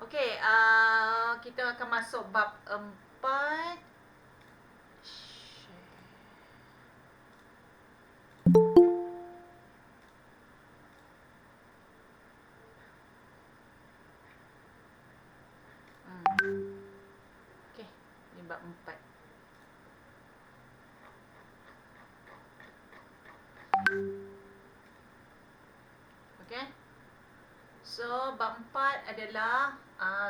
Okey, kita akan masuk bab 4. Okey, ni bab 4. Okey. So, bab 4 adalah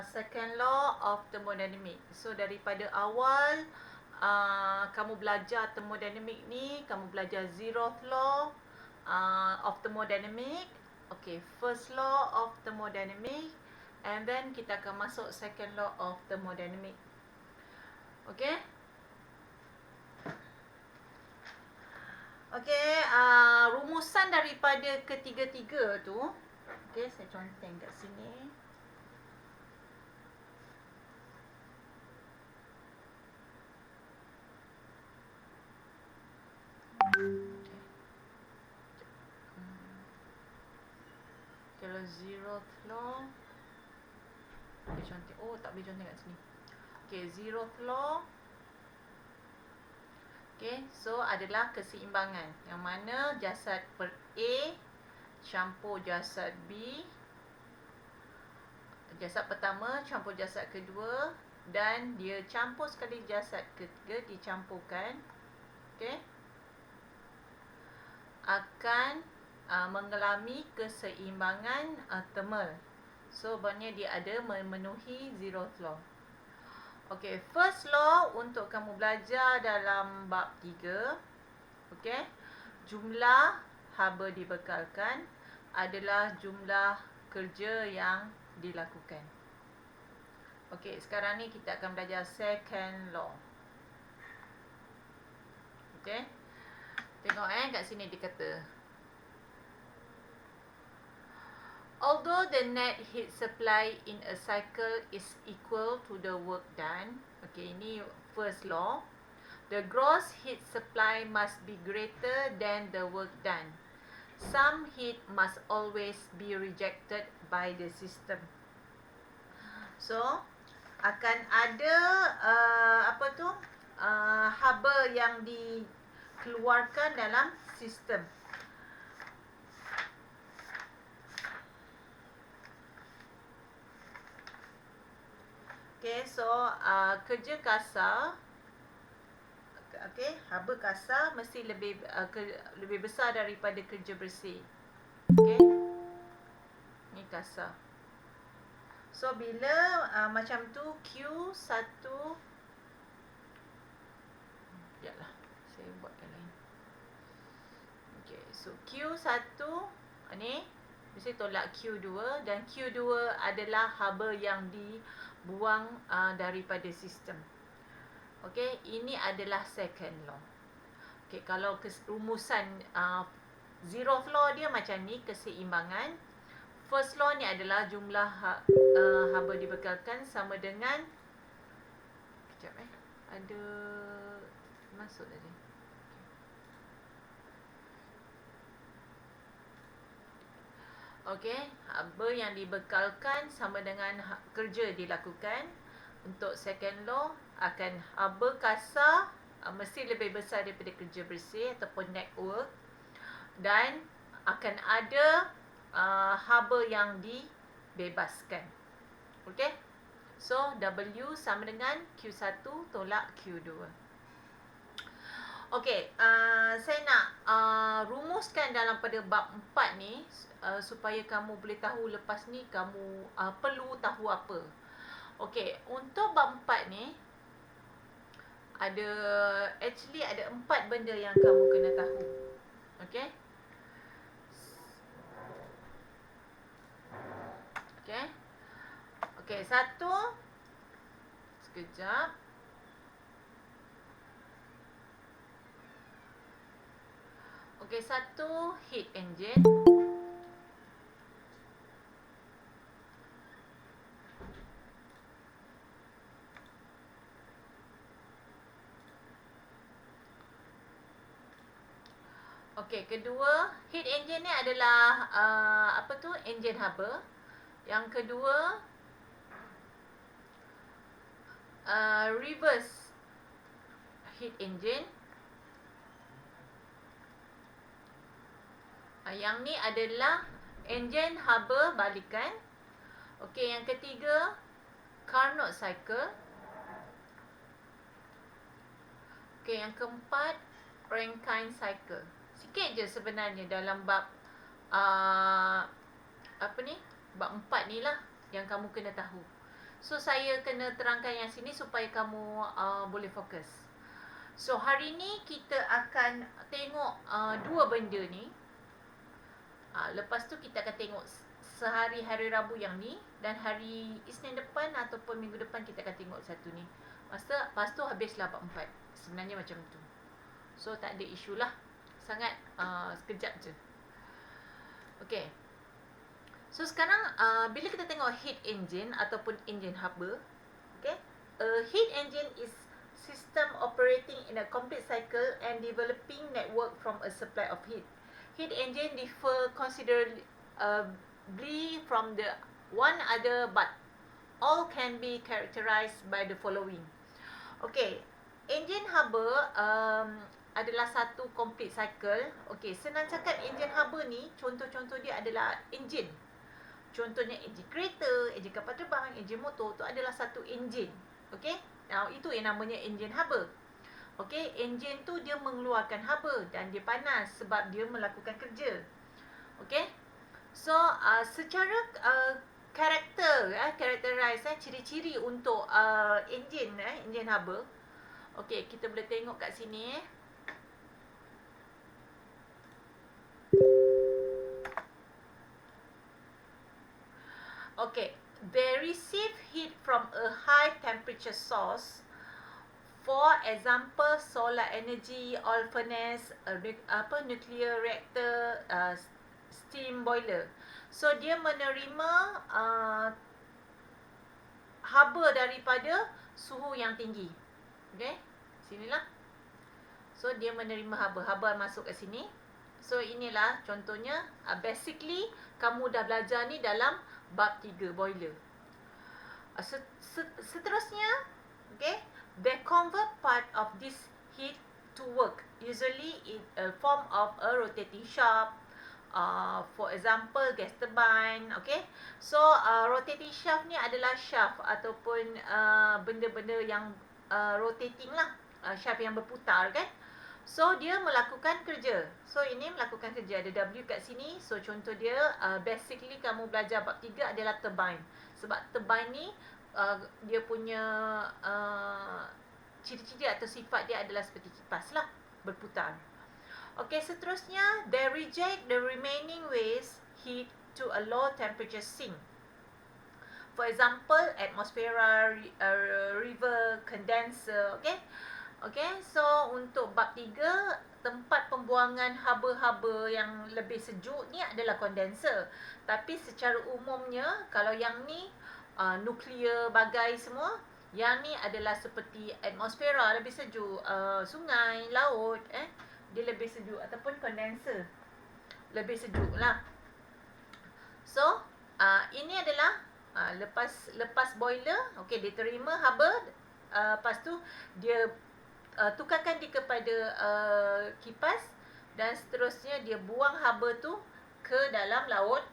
second law of thermodynamic. So, daripada awal kamu belajar thermodynamic ni, kamu belajar zeroth law of thermodynamic. Okay, first law of thermodynamic, and then kita akan masuk second law of thermodynamic. Okay. Okay, rumusan daripada ketiga-tiga tu. Okay, saya conteng kat sini. Kalau zeroth law, boleh conteng. Oh, tak boleh conteng kat sini. Okay, zeroth law. Okay, so adalah keseimbangan. Yang mana jasad per A campur jasad B. Jasad pertama campur jasad kedua. Dan dia campur sekali jasad ketiga, dicampurkan. Okay. Akan mengalami keseimbangan thermal. So, maknanya dia ada memenuhi zeroth law. Okay, first law untuk kamu belajar dalam bab 3. Okay, jumlah haba dibekalkan adalah jumlah kerja yang dilakukan. Okay, sekarang ni kita akan belajar second law. Okay, tengok kat sini dia kata, although the net heat supply in a cycle is equal to the work done. Okay, ini first law. The gross heat supply must be greater than the work done. Some heat must always be rejected by the system. So, akan ada haba yang dikeluarkan dalam sistem. Okay, so kerja kasar, okay, haba kasar mesti lebih besar daripada kerja bersih. Okay, ni kasar. So, bila macam tu Q1, sekejaplah, saya buatkan lain. Okay, so Q1 ni mesti tolak Q2, dan Q2 adalah haba yang dibuang daripada sistem. Okay, ini adalah second law. Okay, kalau rumusan zeroth law dia macam ni, keseimbangan. First law ni adalah jumlah haba dibekalkan sama dengan, sekejap ada masuk tadi. Okey, haba yang dibekalkan sama dengan kerja dilakukan. Untuk second law, akan haba kasar mesti lebih besar daripada kerja bersih ataupun net work, dan akan ada haba yang dibebaskan. Okey, so W sama dengan Q1 tolak Q2. Okey, saya nak rumuskan dalam pada bab 4 ni supaya kamu boleh tahu lepas ni kamu perlu tahu apa. Okey, untuk bab 4 ni ada 4 benda yang kamu kena tahu. Okey. Okey. Okey, satu, sekejap. Okey, satu, heat engine. Okey, kedua, heat engine ni adalah enjin haba. Yang kedua, reverse heat engine. Yang ni adalah engine haba balikan. Okey, yang ketiga Carnot cycle. Okey, yang keempat Rankine cycle. Sikit je sebenarnya dalam bab bab 4 ni lah yang kamu kena tahu. So saya kena terangkan yang sini supaya kamu boleh fokus. So hari ni kita akan tengok dua benda ni. Lepas tu kita akan tengok sehari hari Rabu yang ni, dan hari Isnin depan ataupun minggu depan kita akan tengok satu ni. Lepas tu habislah bab 4. Sebenarnya macam tu. So tak ada isu lah. Sangat sekejap je. Okay. So sekarang bila kita tengok heat engine ataupun engine haba, okay, a heat engine is system operating in a complete cycle and developing network from a supply of heat. Heat engine differ considerably from the one other, but all can be characterized by the following. Okay, engine haba adalah satu complete cycle. Okay, senang cakap engine haba ni, contoh-contoh dia adalah engine. Contohnya enjin kereta, enjin kapal terbang, enjin motor tu adalah satu enjin. Okey? Now itu yang namanya enjin haba. Okey, enjin tu dia mengeluarkan haba dan dia panas sebab dia melakukan kerja. Okey? So, secara characterize ciri-ciri untuk enjin haba. Okey, kita boleh tengok kat sini . Okay, they receive heat from a high temperature source. For example, solar energy, oil furnace, nuclear reactor, steam boiler. So dia menerima haba daripada suhu yang tinggi. Okay, sinilah. So dia menerima haba masuk ke sini. So inilah contohnya. Basically kamu dah belajar ni dalam bab 3 boiler. Seterusnya, okay, they convert part of this heat to work, usually in a form of a rotating shaft. For example, gas turbine. Okay, so rotating shaft ni adalah shaft ataupun benda-benda yang rotating lah, shaft yang berputar kan. So dia melakukan kerja. So ini melakukan kerja. Ada W kat sini. So contoh dia basically kamu belajar bab 3 adalah turbine. Sebab turbine ni dia punya ciri-ciri atau sifat dia adalah seperti kipas lah, berputar. Okay, seterusnya they reject the remaining waste heat to a low temperature sink. For example, atmosphere, river, condenser. Okay. Okay, so untuk bab 3, tempat pembuangan haba-haba yang lebih sejuk ni adalah kondenser. Tapi secara umumnya, kalau yang ni nuklear bagai semua, yang ni adalah seperti atmosfera, lebih sejuk, sungai, laut, dia lebih sejuk, ataupun kondenser, lebih sejuk lah. So, ini adalah lepas boiler, okay, dia terima haba, lepas tu dia tukarkan dia kepada kipas, dan seterusnya dia buang haba tu ke dalam laut,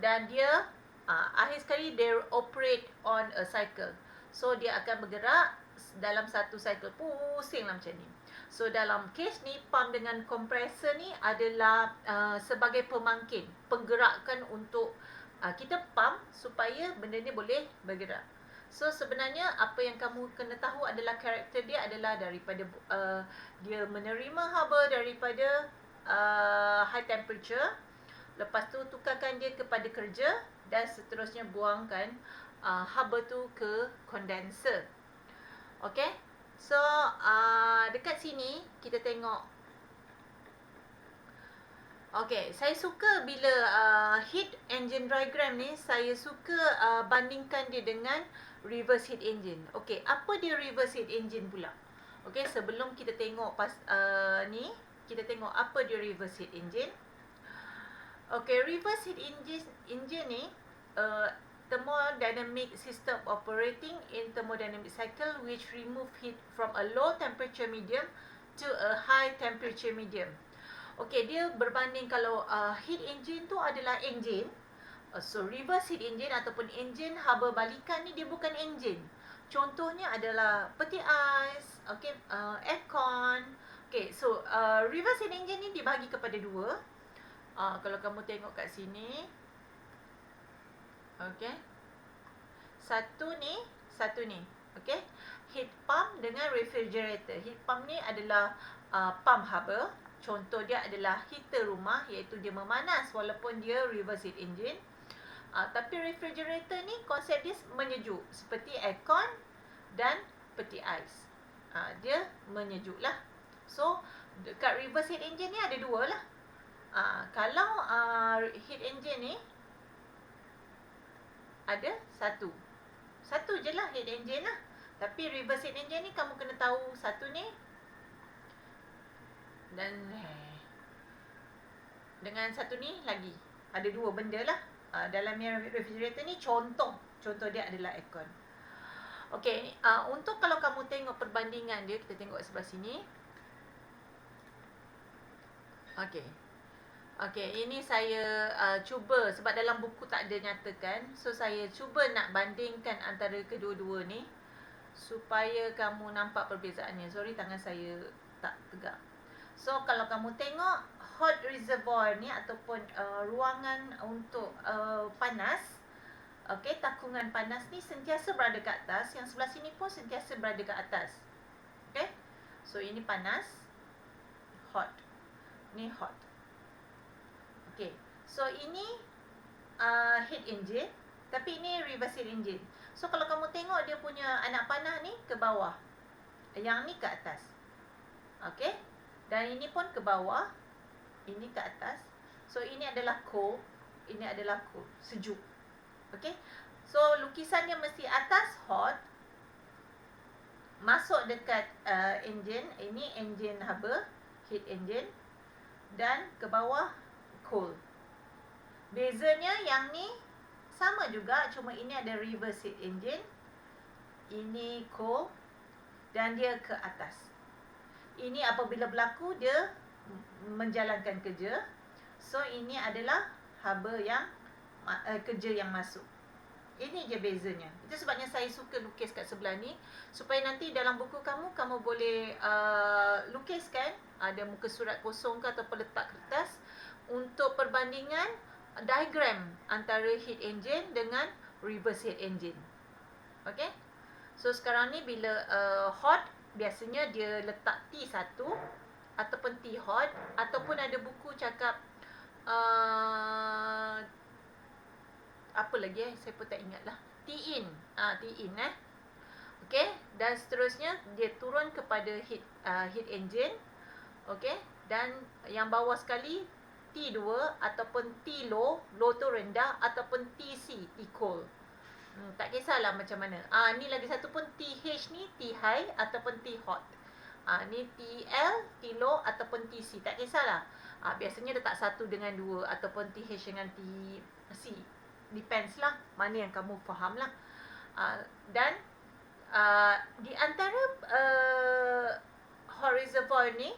dan dia akhir sekali they operate on a cycle. So dia akan bergerak dalam satu cycle, pusing lah macam ni. So dalam kes ni, pump dengan kompresor ni adalah sebagai pemangkin, penggerakan untuk kita pump supaya benda ni boleh bergerak. So sebenarnya apa yang kamu kena tahu adalah karakter dia adalah daripada dia menerima haba daripada high temperature, lepas tu tukarkan dia kepada kerja, dan seterusnya buangkan haba tu ke kondenser. Okay, so dekat sini kita tengok. Okay, saya suka bila heat engine diagram ni, saya suka bandingkan dia dengan reverse heat engine. Okay, apa dia reverse heat engine pula? Okay, sebelum kita tengok ni, kita tengok apa dia reverse heat engine. Okay, reverse heat engine ni thermodynamic system operating in thermodynamic cycle which remove heat from a low temperature medium to a high temperature medium. Okey, dia berbanding kalau heat engine tu adalah enjin. So reverse heat engine ataupun enjin haba balikan ni dia bukan enjin. Contohnya adalah peti ais, okey, aircon. Okey, so reverse heat engine ni dibahagi kepada dua. Kalau kamu tengok kat sini, okey. Satu ni. Okey. Heat pump dengan refrigerator. Heat pump ni adalah pump haba. Contoh dia adalah heater rumah, iaitu dia memanas walaupun dia reverse heat engine. Tapi refrigerator ni konsep dia menyejuk seperti aircon dan peti ais. Dia menyejuk lah. So dekat reverse heat engine ni ada dua lah. Kalau heat engine ni ada satu je lah heat engine lah. Tapi reverse heat engine ni kamu kena tahu satu ni dan dengan satu ni lagi ada dua benda lah. Dalam yang refrigerator ni contoh dia adalah aircon. Okey, untuk kalau kamu tengok perbandingan dia, kita tengok sebelah sini. Okey, ini saya cuba sebab dalam buku tak ada nyatakan. So saya cuba nak bandingkan antara kedua-dua ni supaya kamu nampak perbezaannya. Sorry, tangan saya tak tegak. So kalau kamu tengok hot reservoir ni ataupun ruangan untuk panas, okey, takungan panas ni sentiasa berada ke atas, yang sebelah sini pun sentiasa berada ke atas. Okey. So ini panas, hot. Ni hot. Okey. So ini heat engine, tapi ini reverse heat engine. So kalau kamu tengok dia punya anak panah ni ke bawah, yang ni ke atas. Okey. Dan ini pun ke bawah, ini ke atas. So ini adalah cold, ini adalah cool, sejuk. Okey. So lukisan dia mesti atas hot, masuk dekat engine, ini engine haba, heat engine, dan ke bawah cool. Bezanya yang ni sama juga, cuma ini ada reverse heat engine, ini cool, dan dia ke atas. Ini apabila berlaku dia menjalankan kerja. So ini adalah haba yang kerja yang masuk. Ini je bezanya. Itu sebabnya saya suka lukis kat sebelah ni, supaya nanti dalam buku kamu boleh lukiskan, ada muka surat kosong ke ataupun letak kertas untuk perbandingan diagram antara heat engine dengan reverse heat engine. Okey. So sekarang ni bila hot, biasanya dia letak T1 ataupun T hot, ataupun ada buku cakap apa lagi saya pun tak ingat lah, T in. T in Okey, dan seterusnya dia turun kepada heat engine. Okey, dan yang bawah sekali T2 ataupun T low, low tu rendah, ataupun TC, T cold. Tak kisahlah macam mana. Ni lagi satu pun TH ni T high ataupun T hot. Ni TL, T low ataupun TC. Tak kisahlah. Biasanya letak 1 dengan 2 ataupun TH dengan TC. Depends lah mana yang kamu faham lah. Dan di antara hot reservoir ni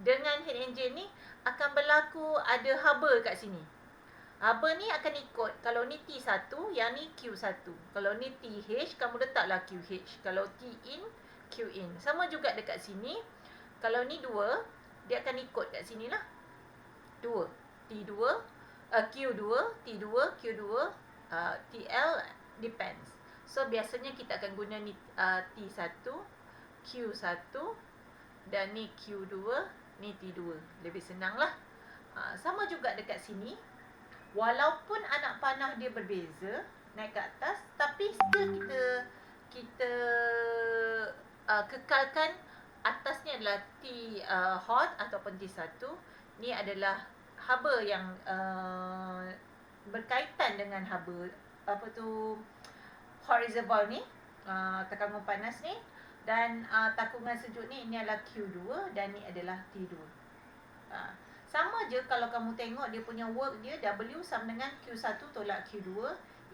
dengan heat engine ni akan berlaku ada haba kat sini. Haba ni akan ikut. Kalau ni T1, yang ni Q1. Kalau ni TH, kamu letaklah QH. Kalau T in, Q in. Sama juga dekat sini. Kalau ni 2, dia akan ikut kat sini lah. 2. T2, Q2, T2, Q2, TL, depends. So biasanya kita akan guna ni T1, Q1, dan ni Q2, ni T2. Lebih senang lah. Sama juga dekat sini. Walaupun anak panah dia berbeza naik ke atas, tapi still kita kekalkan atasnya adalah T hot ataupun T1. Ni adalah haba yang berkaitan dengan haba hot reservoir ni, takungan panas ni, dan takungan sejuk ni, ini adalah Q2 dan ni adalah T2. Sama je kalau kamu tengok dia punya work dia, W sama dengan Q1 tolak Q2,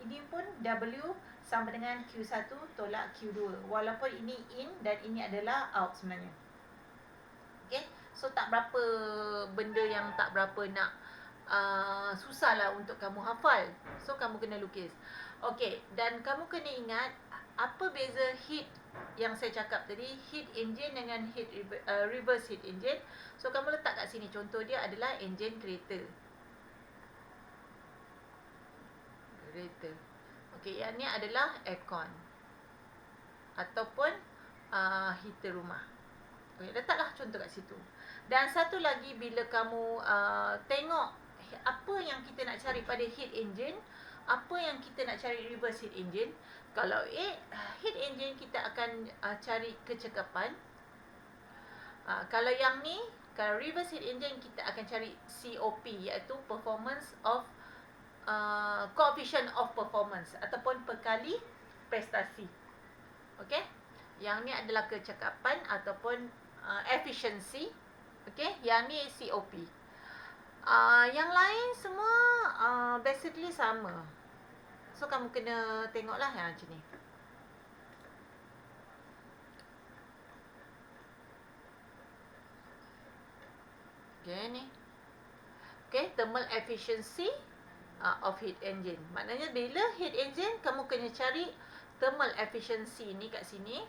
ini pun W sama dengan Q1 tolak Q2. Walaupun ini in dan ini adalah out sebenarnya. Okay. So tak berapa benda yang tak berapa nak susah lah untuk kamu hafal. So kamu kena lukis. Okay. Dan kamu kena ingat apa beza heat yang saya cakap tadi, heat engine dengan reverse heat engine. So kamu letak kat sini. Contoh dia adalah engine kereta. Okey, yang ni adalah aircon ataupun heater rumah. Okey, letaklah contoh kat situ. Dan satu lagi, bila kamu tengok apa yang kita nak cari pada heat engine, apa yang kita nak cari reverse heat engine. Kalau heat engine kita akan cari kecekapan. Kalau yang ni, kalau reverse heat engine kita akan cari COP, iaitu performance of coefficient of performance ataupun perkali prestasi. Okey? Yang ni adalah kecekapan ataupun efficiency. Okey? Yang ni COP. Yang lain semua basically sama. So kamu kena tengoklah yang macam ni. Okey ni. Okey, thermal efficiency of heat engine. Maknanya bila heat engine, kamu kena cari thermal efficiency ni kat sini.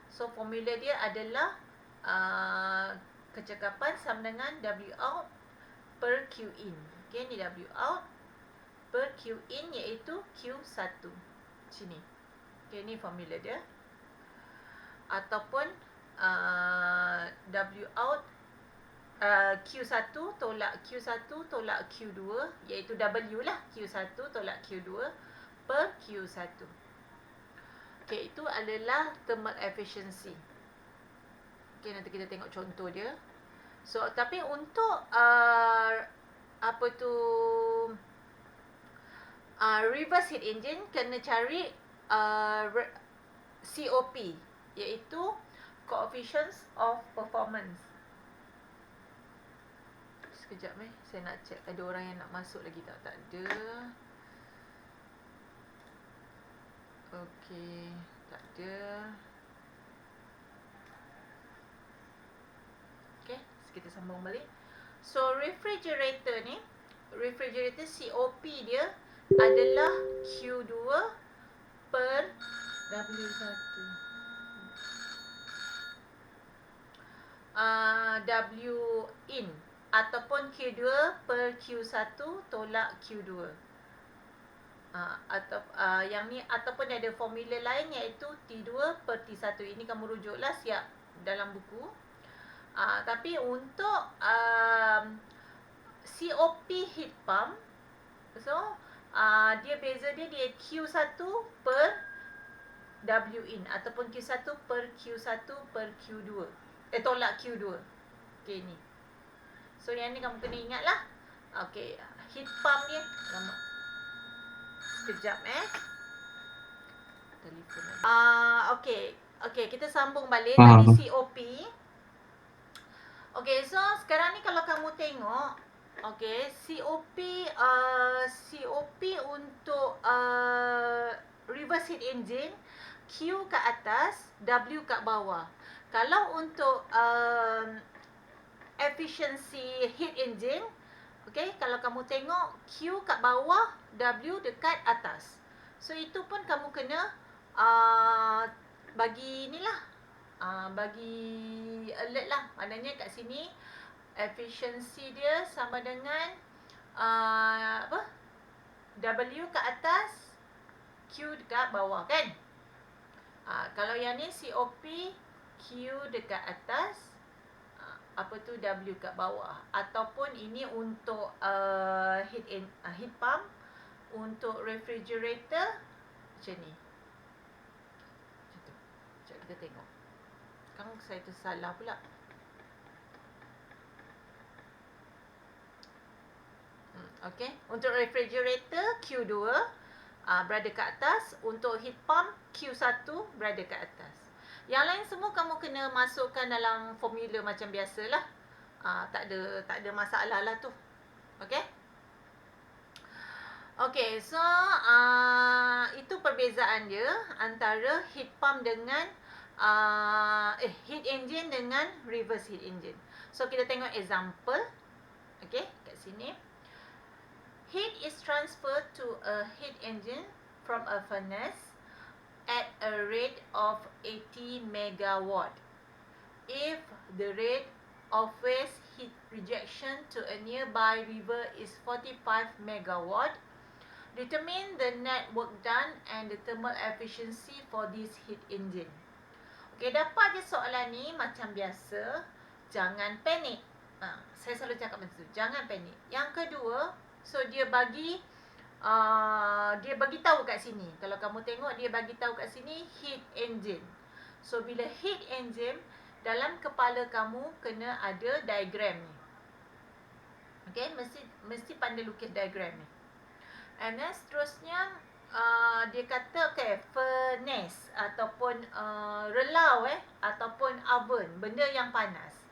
So formula dia adalah kecekapan sama dengan W out per Q in. Okay, ni W out per Q in iaitu Q1. Sini. Okay, ni formula dia. Ataupun W out Q1 tolak Q1 tolak Q2, iaitu W lah, Q1 tolak Q2 per Q1. Okey, itu adalah thermal efficiency. Okey, nanti kita tengok contoh dia. So, tapi untuk reverse heat engine kena cari COP, iaitu coefficients of performance. Sekejap saya nak check ada orang yang nak masuk lagi tak? Tak ada. Okey, tak ada. Okey, kita sambung balik. So refrigerator ni, refrigerator COP dia adalah Q2 per W1. W in ataupun Q2 per Q1 tolak Q2. Atau yang ni ataupun ada formula lain iaitu T2 per T1. Ini kamu rujuklah siap dalam buku. Tapi untuk COP heat pump, so dia beza dia Q1 per W in ataupun Q1 per Q1 per Q2. Tolak Q2. Okey ni. So yang ni kamu kena ingat lah. Okey, heat pump dia. Lama. Sekejap telefon. Okey. Okey, kita sambung balik tadi COP. Okey, so sekarang ni kalau kamu tengok, okey, COP untuk reverse heat engine, Q kat atas, W kat bawah. Kalau untuk efficiency heat engine, okey, kalau kamu tengok Q kat bawah, W dekat atas. So itu pun kamu kena bagi inilah, bagi alert lah. Maknanya kat sini efficiency dia sama dengan W kat atas, Q dekat bawah kan. Kalau yang ni COP, Q dekat atas, W kat bawah. Ataupun ini untuk heat pump, untuk refrigerator macam ni. Sekejap kita tengok. Kan saya tersalah pula. Okey, untuk refrigerator Q2 berada kat atas, untuk heat pump Q1 berada kat atas. Yang lain semua kamu kena masukkan dalam formula macam biasalah. Tak ada masalah lah tu. Okey. Okay, so itu perbezaan dia antara heat pump dengan heat engine dengan reverse heat engine. So kita tengok example. Okay, kat sini. Heat is transferred to a heat engine from a furnace at a rate of 80 megawatt. If the rate of waste heat rejection to a nearby river is 45 megawatt, determine the net work done and the thermal efficiency for this heat engine. Okey, dapat je soalan ni macam biasa. Jangan panik. Saya selalu cakap macam tu. Jangan panik. Yang kedua, so dia bagi tahu kat sini. Kalau kamu tengok dia bagi tahu kat sini heat engine. So bila heat engine, dalam kepala kamu kena ada diagram ni. Okey, mesti pandai lukis diagram ni. And then seterusnya dia kata furnace ataupun relau ataupun oven, benda yang panas.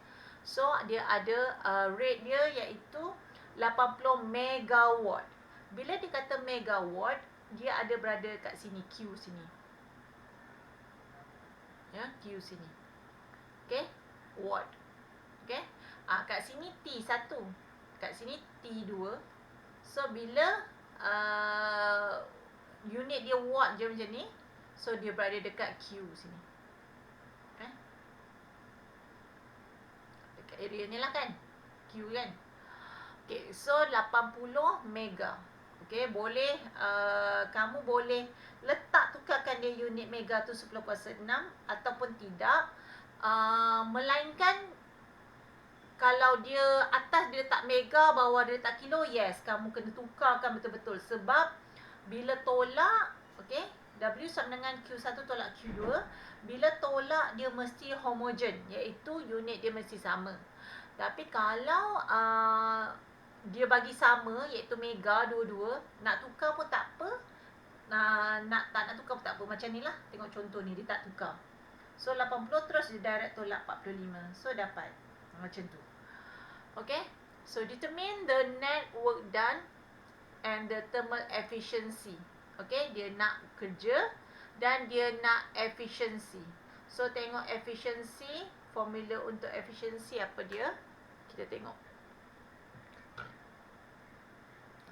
So dia ada rate dia iaitu 80 megawatt. Bila dia kata megawatt, dia ada berada kat sini Q sini. Ya, Q sini. Okey, watt. Okey. Kat sini T1, kat sini T2. So bila unit dia watt je macam ni, so dia berada dekat Q sini. Dekat area ni lah kan, Q kan. Okay, so 80 mega. Okay, boleh kamu boleh letak tukarkan dia unit mega tu 10.6 ataupun tidak. Melainkan kalau dia atas dia letak mega, bawah dia letak kilo, yes, kamu kena tukarkan betul-betul. Sebab bila tolak, okay, W sama dengan Q1 tolak Q2, bila tolak dia mesti homogen, iaitu unit dia mesti sama. Tapi kalau dia bagi sama, iaitu mega dua-dua, nak tukar pun tak apa. Nak tukar pun tak apa. Macam ni lah, tengok contoh ni, dia tak tukar. So 80 terus dia direct tolak 45. So dapat macam tu. Okay, so determine the net work done and the thermal efficiency. Okay, dia nak kerja dan dia nak efficiency. So tengok efficiency, formula untuk efficiency apa dia? Kita tengok.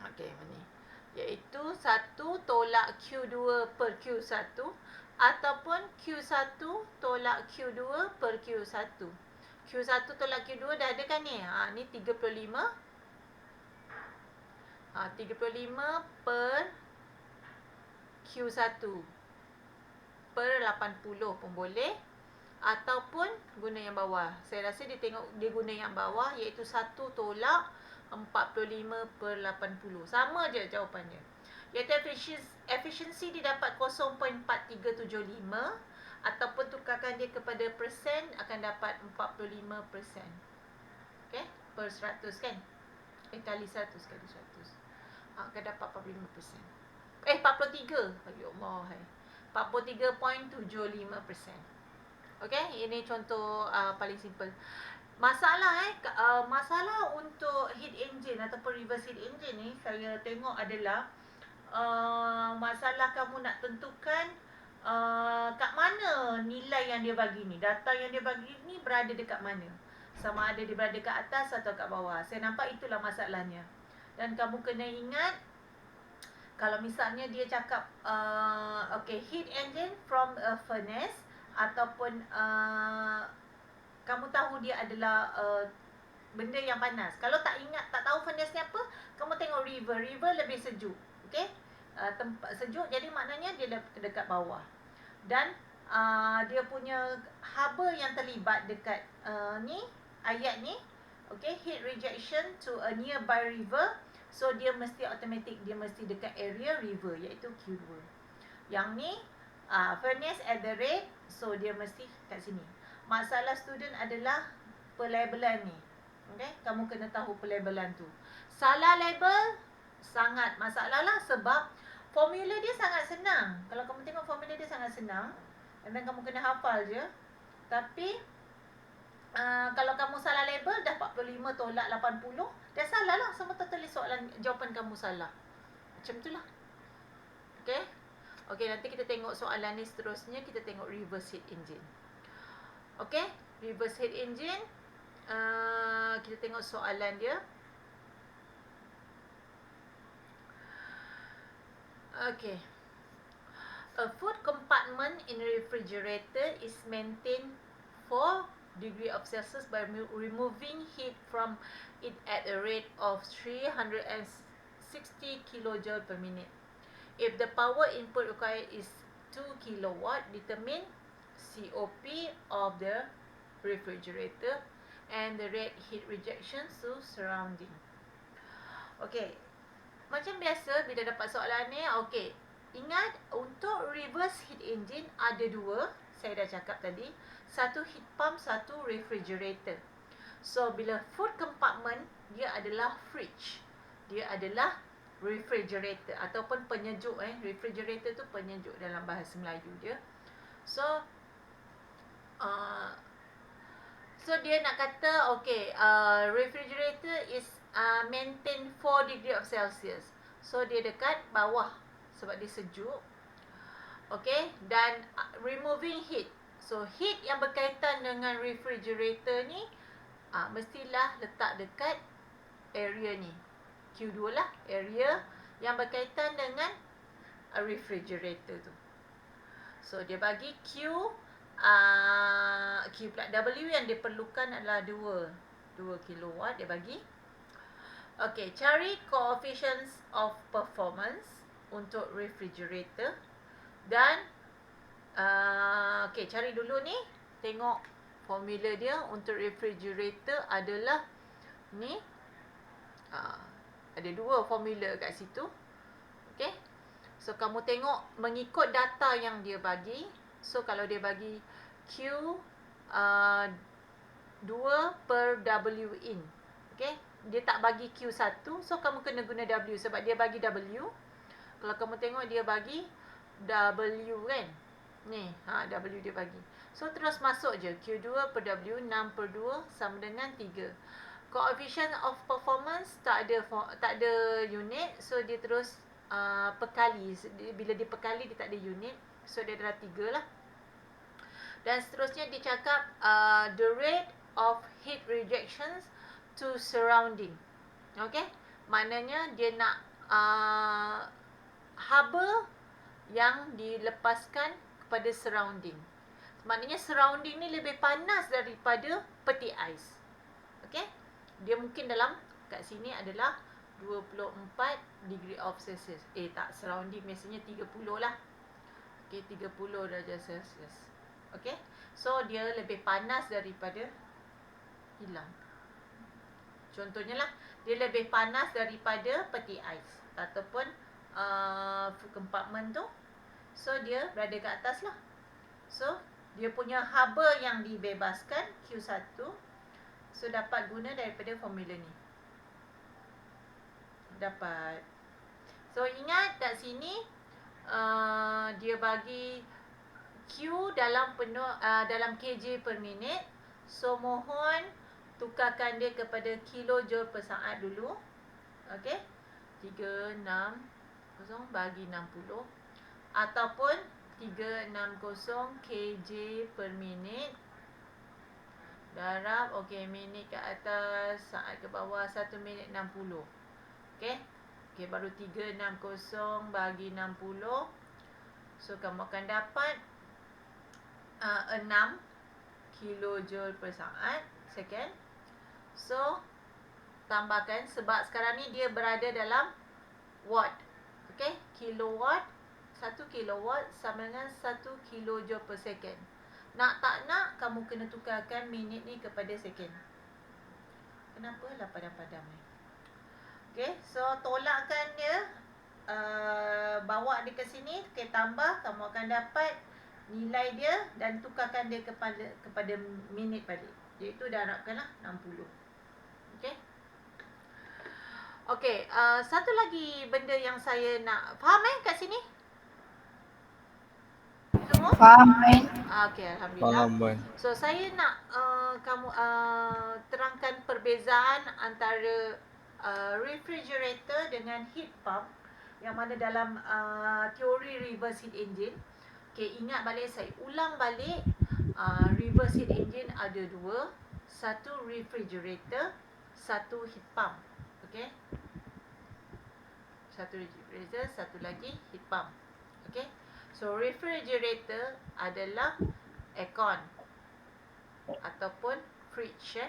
Okay, ni iaitu 1 tolak Q2 per Q1 ataupun Q1 tolak Q2 per Q1. Q1 tolak Q2 dah ada kan ni? Ni 35. 35 per Q1 per 80 pun boleh. Ataupun guna yang bawah. Saya rasa dia guna yang bawah, iaitu 1 tolak 45 per 80. Sama je jawapannya. Iaitu efficiency didapat 0.4375. Ataupun tukarkan dia kepada persen, akan dapat 45%. Okay, per 100 kan. Kali 100 kali 100, akan dapat 45%. 43. Ya Allah, 43.75%. Okay, ini contoh paling simple. Masalah masalah untuk heat engine ataupun reverse heat engine ni, saya tengok adalah masalah kamu nak tentukan kat mana nilai yang dia bagi ni, data yang dia bagi ni berada dekat mana, sama ada dia berada kat atas atau kat bawah. Saya nampak itulah masalahnya. Dan kamu kena ingat, kalau misalnya dia cakap okay, heat engine from a furnace, ataupun kamu tahu dia adalah benda yang panas. Kalau tak ingat, tak tahu furnace ni apa, kamu tengok river. River lebih sejuk. Okay, tempat sejuk, jadi maknanya dia dekat bawah. Dan dia punya haba yang terlibat dekat ni, ayat ni, okay, heat rejection to a nearby river. So dia mesti automatic, dia mesti dekat area river, iaitu Q2. Yang ni furnace at the rate, so dia mesti kat sini. Masalah student adalah pelabelan ni. Okay, kamu kena tahu pelabelan tu. Salah label sangat masalah lah, sebab formula dia sangat senang. Kalau kamu tengok formula dia sangat senang, dan kamu kena hafal je. Tapi kalau kamu salah label, dah 45 tolak 80, dah salah lah. Semua tertulis soalan, jawapan kamu salah. Macam tu lah. Okay. Okay, nanti kita tengok soalan ni seterusnya. Kita tengok reverse heat engine. Okay, reverse heat engine. Kita tengok soalan dia. Okay. A food compartment in a refrigerator is maintained 4 degree of Celsius by removing heat from it at a rate of 360 kilojoule per minute. If the power input required is 2 kilowatt, determine COP of the refrigerator and the rate heat rejection to surrounding. Okay, macam biasa bila dapat soalan ni, okay, ingat untuk reverse heat engine ada dua. Saya dah cakap tadi, satu heat pump, satu refrigerator. So bila food compartment, dia adalah fridge, dia adalah refrigerator ataupun penyejuk. Refrigerator tu penyejuk dalam bahasa Melayu dia. So dia nak kata, okay, refrigerator is maintain 4 degree of Celsius. So dia dekat bawah sebab dia sejuk. Okay, dan removing heat. So heat yang berkaitan dengan refrigerator ni mestilah letak dekat area ni, Q2 lah, area yang berkaitan dengan refrigerator tu. So dia bagi W yang diperlukan adalah 2 kilowatt dia bagi. Okay, cari coefficients of performance untuk refrigerator. Dan okay, cari dulu ni, tengok formula dia untuk refrigerator adalah ni. Ada 2 formula kat situ. Okay, so kamu tengok mengikut data yang dia bagi. So kalau dia bagi Q 2 per W in, okay, dia tak bagi Q1, so kamu kena guna W sebab dia bagi W. Kalau kamu tengok dia bagi W kan, ni W dia bagi. So terus masuk je, Q2 per W, 6 per 2 sama dengan 3. Coefficient of performance tak ada unit, so dia terus perkali. Bila dia perkali dia tak ada unit, so dia adalah 3 lah. Dan seterusnya dia cakap the rate of heat rejections to surrounding. Okay, maknanya dia nak haba yang dilepaskan kepada surrounding. Maknanya surrounding ni lebih panas daripada peti ais. Okay, dia mungkin dalam kat sini adalah 24 degree of Celsius. Tak, surrounding biasanya 30 lah. Okay, 30 darjah Celsius. Okay, so dia lebih panas daripada hilang. Contohnya lah, dia lebih panas daripada peti ais ataupun food compartment tu. So dia berada kat atas lah. So dia punya haba yang dibebaskan Q1, so dapat guna daripada formula ni. Dapat. So ingat kat sini dia bagi Q dalam dalam kg per minit. So mohon tukarkan dia kepada kilojoule per saat dulu. Okey. 360 bagi 60 ataupun 360 kg per minit darab, okey, minit ke atas, saat ke bawah, 1 minit 60. Okey. Okey, baru 360 bagi 60. So kamu akan dapat 6 kilojoule per saat second. So tambahkan, sebab sekarang ni dia berada dalam watt. Okey, kilowatt, 1 kilowatt sama dengan 1 kilojoule per second. Nak tak nak, kamu kena tukarkan minit ni kepada second. Kenapa lah padam-padam ni? Okey, so tolakkan dia, bawa dia ke sini, okay, tambah, kamu akan dapat nilai dia dan tukarkan dia kepada minit balik. Iaitu darabkanlah 60. Okey. Okey, satu lagi benda yang saya nak faham kat sini? Semua? Faham, Puan. Okey, alhamdulillah. Faham, Puan. So saya nak kamu terangkan perbezaan antara refrigerator dengan heat pump yang mana dalam teori reverse heat engine. Okay, ingat balik, saya ulang balik. Reverse heat engine ada dua. Satu refrigerator, satu heat pump. Okay, satu refrigerator, satu lagi heat pump. Okay, so refrigerator adalah aircon ataupun fridge,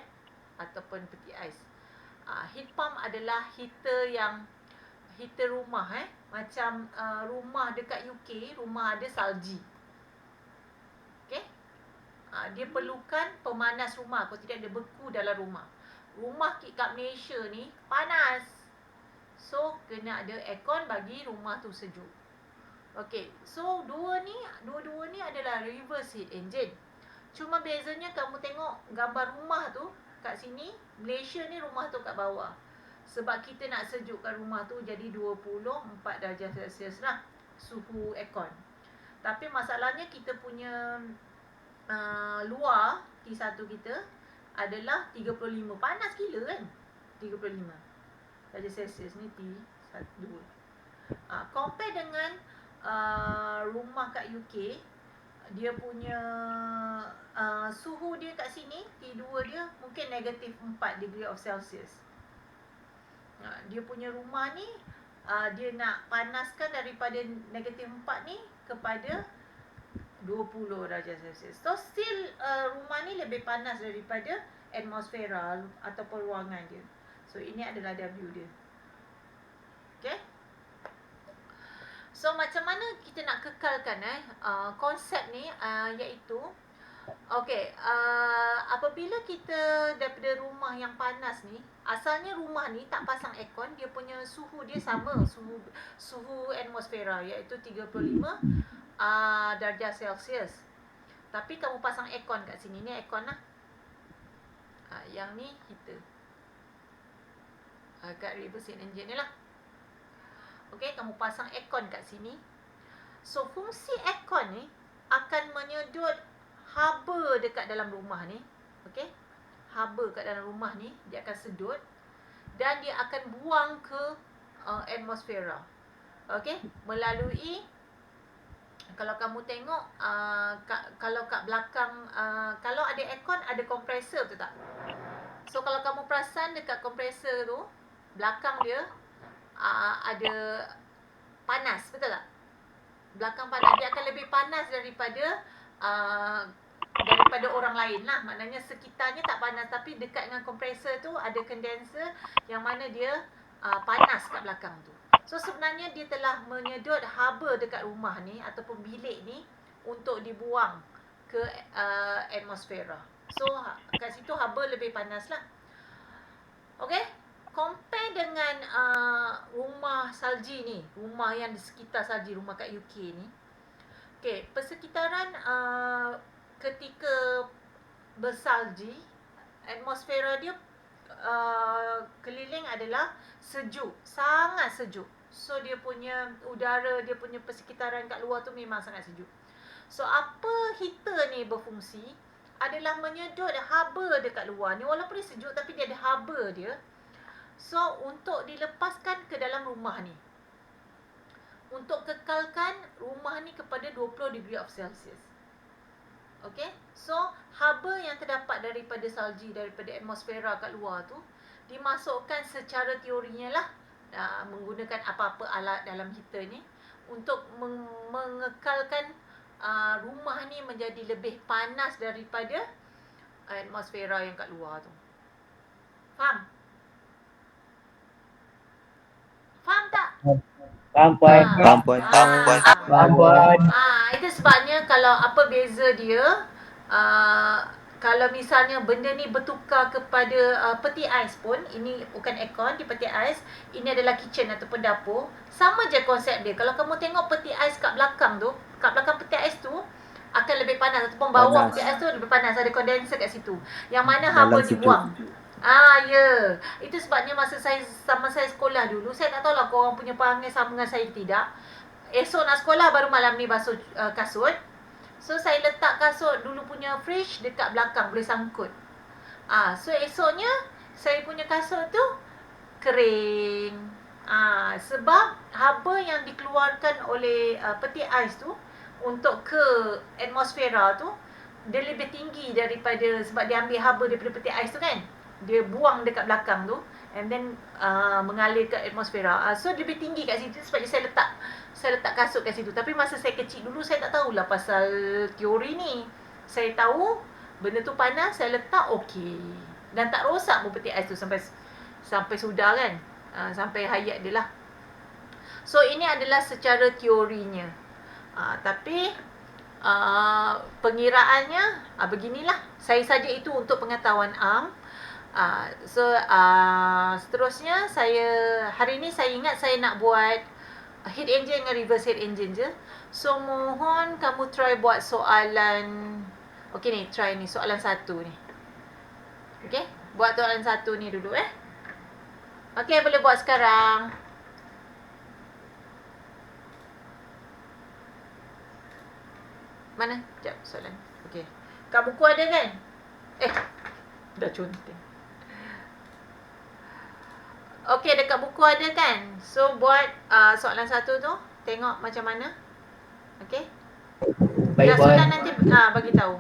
ataupun peti ais. Heat pump adalah heater rumah, macam rumah dekat UK, rumah ada salji. Okay, dia perlukan pemanas rumah, kalau tidak dia beku dalam rumah. Rumah kat Malaysia ni panas, so kena ada aircon bagi rumah tu sejuk. Okay, so dua-dua ni adalah reverse heat engine. Cuma bezanya kamu tengok gambar rumah tu kat sini, Malaysia ni rumah tu kat bawah. Sebab kita nak sejukkan rumah tu jadi 24 darjah Celsius lah suhu aircon. Tapi masalahnya kita punya luar T1 kita adalah 35. Panas gila kan, 35 darjah Celsius ni T2. Compare dengan rumah kat UK, dia punya suhu dia kat sini, T2 dia mungkin negatif 4 degree of Celsius. Dia punya rumah ni dia nak panaskan daripada negatif 4 ni kepada 20 darjah Celsius. So still rumah ni lebih panas daripada atmosfera ataupun ruangan dia. So ini adalah W dia. Okay, so macam mana kita nak kekalkan konsep ni, iaitu okay, apabila kita daripada rumah yang panas ni, asalnya rumah ni tak pasang aircon, dia punya suhu dia sama suhu atmosfera, iaitu 35 darjah Celsius. Tapi kamu pasang aircon kat sini, ni aircon lah, yang ni heater kat reverse heat engine ni lah. Okay, kamu pasang aircon kat sini. So fungsi aircon ni akan menyedut haba dekat dalam rumah ni. Okay, haba kat dalam rumah ni dia akan sedut dan dia akan buang ke atmosfera. Okay, melalui, kalau kamu tengok kalau kat belakang, kalau ada aircon ada kompresor tu tak? So kalau kamu perasan dekat kompresor tu, belakang dia ada panas, betul tak? Belakang panas, dia akan lebih panas daripada orang lain lah. Maknanya sekitarnya tak panas, tapi dekat dengan kompresor tu ada condenser yang mana dia panas kat belakang tu. So sebenarnya dia telah menyedut haba dekat rumah ni ataupun bilik ni untuk dibuang ke atmosfera. So kat situ haba lebih panas lah. Okay, compare dengan rumah salji ni, rumah yang di sekitar salji, rumah kat UK ni. Okay, persekitaran ketika bersalji, atmosfera dia keliling adalah sejuk, sangat sejuk. So dia punya udara, dia punya persekitaran kat luar tu memang sangat sejuk. So apa heater ni berfungsi adalah menyedut haba dekat luar ni. Walaupun dia sejuk tapi dia ada haba dia. So untuk dilepaskan ke dalam rumah ni, untuk kekalkan rumah ni kepada 20 degree of Celsius. Okay, so haba yang terdapat daripada salji, daripada atmosfera kat luar tu dimasukkan secara teorinya lah, menggunakan apa-apa alat dalam heater ni untuk mengekalkan rumah ni menjadi lebih panas daripada atmosfera yang kat luar tu. Faham? Faham tak? Faham puan. Itu sebabnya kalau apa beza dia, kalau misalnya benda ni bertukar kepada peti ais pun, ini bukan aircon, di peti ais, ini adalah kitchen ataupun dapur, sama je konsep dia. Kalau kamu tengok peti ais kat belakang tu, kat belakang peti ais tu akan lebih panas, ataupun bawah peti ais tu lebih panas, ada kondenser kat situ, yang mana haba dibuang. Ya. Itu sebabnya masa saya sekolah dulu, saya tak tahulah korang punya perangai sama dengan saya tidak. Esok nak sekolah baru malam ni basuh kasut. So saya letak kasut dulu punya fridge dekat belakang, boleh sangkut. So esoknya saya punya kasut tu kering. Sebab haba yang dikeluarkan oleh peti ais tu untuk ke atmosfera tu, dia lebih tinggi daripada, sebab dia ambil haba daripada peti ais tu kan. Dia buang dekat belakang tu and then mengalir ke atmosfera. So lebih tinggi kat situ, sebab saya letak kasut kat situ. Tapi masa saya kecil dulu saya tak tahulah pasal teori ni. Saya tahu benda tu panas, saya letak okey. Dan tak rosak pun peti ais tu sampai sudah kan. Sampai hayat dia lah. So ini adalah secara teorinya. Tapi pengiraannya beginilah. Saya saja itu untuk pengetahuan am. Seterusnya hari ni saya ingat saya nak buat heat engine dengan reverse heat engine je. So mohon kamu try buat soalan. Okey ni, try ni soalan 1 ni. Okey, buat soalan 1 ni dulu Okey, boleh buat sekarang. Mana? Sekejap soalan. Okey. Kat buku ada kan? Dah conteng. Okey, dekat buku ada kan? So buat soalan 1 tu, tengok macam mana. Okey? Baik, dah sudah nanti bagi tahu.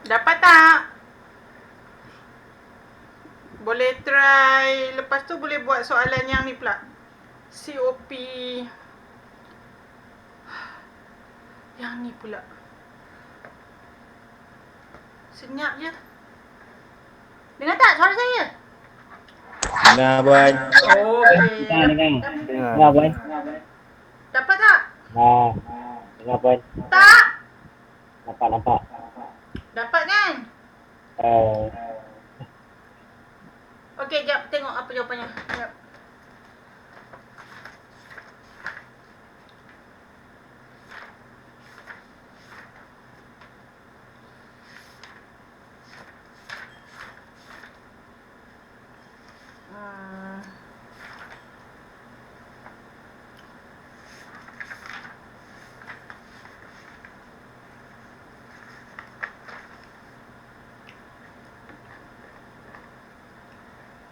Dapat tak? Boleh try. Lepas tu boleh buat soalan yang ni pula. COP. Yang ni pula. Senyap je. Dengar tak suara saya? Dengar Boy. Okey. Dengar Boy. Dapat tak? Dengar Boy. Tak. Nampak. Dapat kan? Okey, jap tengok apa jawapannya. Jap.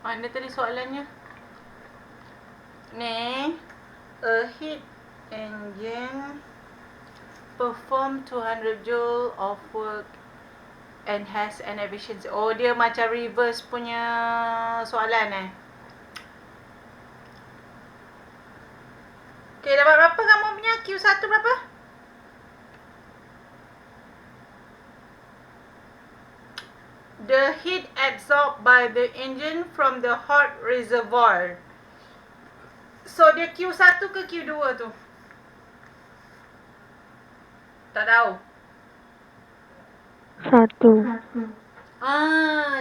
Mana tadi soalannya? Ni, a heat engine perform 200 joule of work and has an efficiency. Oh, dia macam reverse punya soalan Okay, dapat berapa kamu punya? Q1 berapa? The heat absorbed by the engine from the hot reservoir. So, dia Q1 ke Q2 tu? Tak tahu. 1.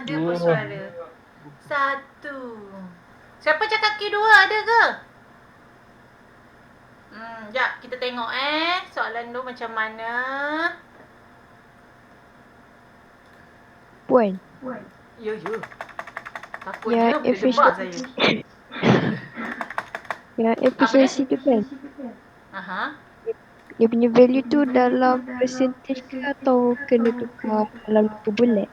Dia bersuara. 1. Siapa cakap Q2 ada ke? Jap, kita tengok soalan tu macam mana. Puan. Ya. Takutnya boleh debar saya. Yang efisiensi tu kan, Aha. dia punya value tu dalam percentage ke atau kena tukar dalam lupa bulat?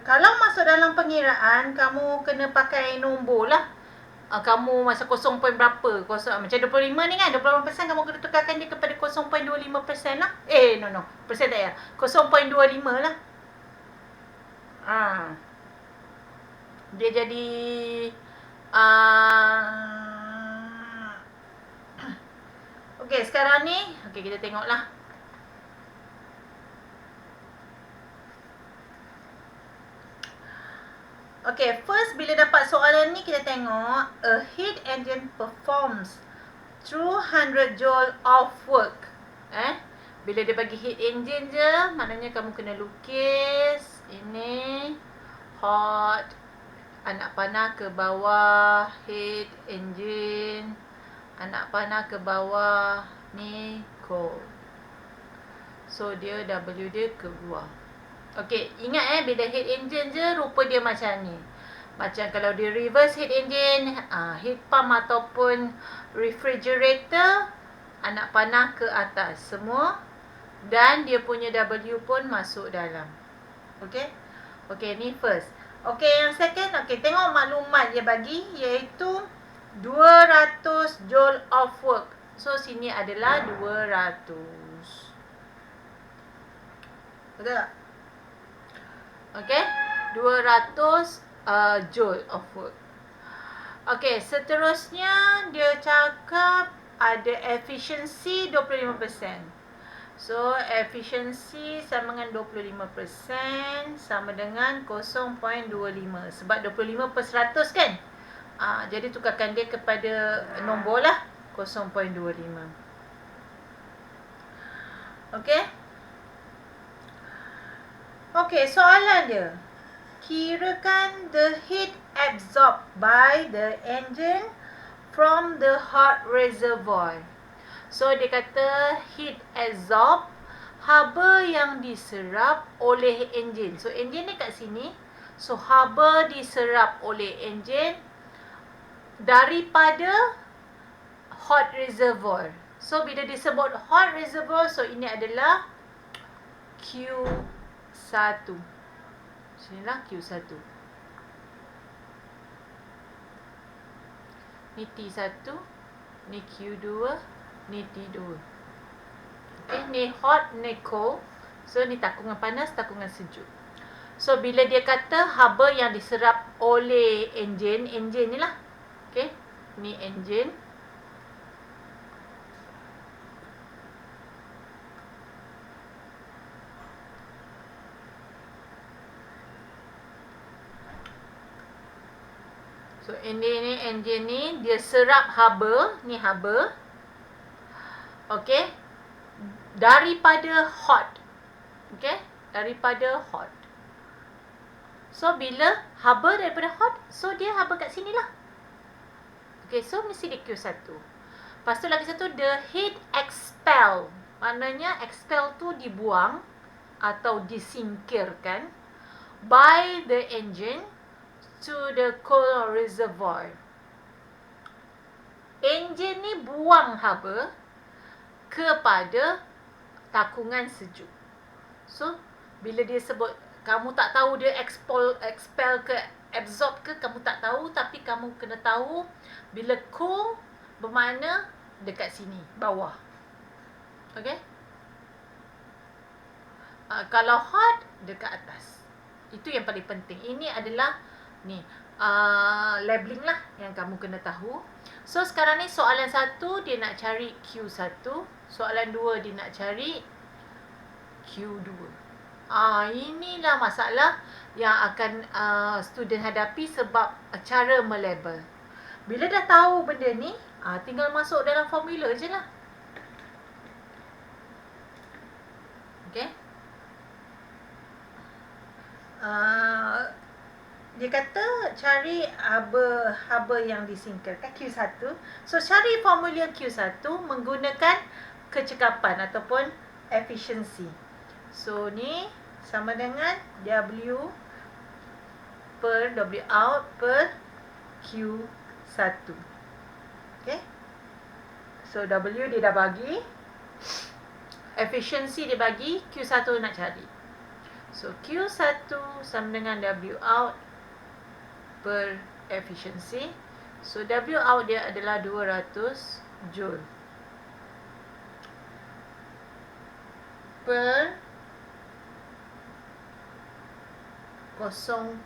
Kalau masuk dalam pengiraan, kamu kena pakai nombor lah. Kamu masa 0 point berapa? Macam 25 ni kan, 25% kamu kena tukarkan dia kepada 0.25% lah. No. Persen tak ya. 0.25 lah. Dia jadi Okey, sekarang ni kita tengoklah. Okay, first bila dapat soalan ni kita tengok a heat engine performs through 100 joule of work. Bila dia bagi heat engine je, maknanya kamu kena lukis ini hot, anak panah ke bawah, heat engine, anak panah ke bawah, ni cold. So dia W dia ke bawah. Okey, ingat bila heat engine je rupa dia macam ni. Macam kalau dia reverse heat engine, heat pump ataupun refrigerator, anak panah ke atas semua dan dia punya W pun masuk dalam. Okey. Okey, ni first. Okey, yang second, tengok maklumat dia bagi iaitu 200 joule of work. So sini adalah 200. Betul tak? Okay, 200 joule of work. Okay, seterusnya dia cakap ada efficiency 25%. So, efficiency sama dengan 25% sama dengan 0.25. Sebab 25% kan? Jadi tukarkan dia kepada nombor lah 0.25. Okay. Okey, soalan dia. Kirakan the heat absorbed by the engine from the hot reservoir. So, dia kata heat absorb, haba yang diserap oleh enjin. So, enjin ni kat sini. So, haba diserap oleh enjin daripada hot reservoir. So, bila disebut hot reservoir, so ini adalah Q1. Sinilah Q1. Ni T1, ni Q2, ni T2. Okay, ni hot, ni cold. So, ni takungan panas, takungan sejuk. So, bila dia kata haba yang diserap oleh enjin ni lah. Okay, ni enjin. So, ini enjin ni, dia serap haba, ni haba. Okay, daripada hot. Okay, daripada hot. So, bila haba daripada hot, so dia haba kat sini lah. Okay, so mesti di Q1. Lepas tu lagi satu, the heat expel. Maknanya expel tu dibuang atau disingkirkan by the engine to the cold reservoir. Enjin ni buang haba kepada takungan sejuk. So, bila dia sebut, kamu tak tahu dia expel ke absorb ke, kamu tak tahu. Tapi kamu kena tahu, bila cool bermakna dekat sini, bawah. Okay? Kalau hot, dekat atas. Itu yang paling penting. Ini adalah ni labeling lah yang kamu kena tahu. So, sekarang ni soalan 1 dia nak cari Q1. Soalan 2 dia nak cari Q2. Inilah masalah yang akan student hadapi sebab cara melabel. Bila dah tahu benda ni, tinggal masuk dalam formula je lah. Okay. Dia kata cari haba yang disingkirkan Q1. So, cari formula Q1 menggunakan kecekapan ataupun efficiency. So, ni sama dengan W per W out per Q1. Okay. So, W dia dah bagi. Efficiency dia bagi. Q1 nak cari. So, Q1 sama dengan W out per efficiency. So, W out dia adalah 200 Joule per 0.25.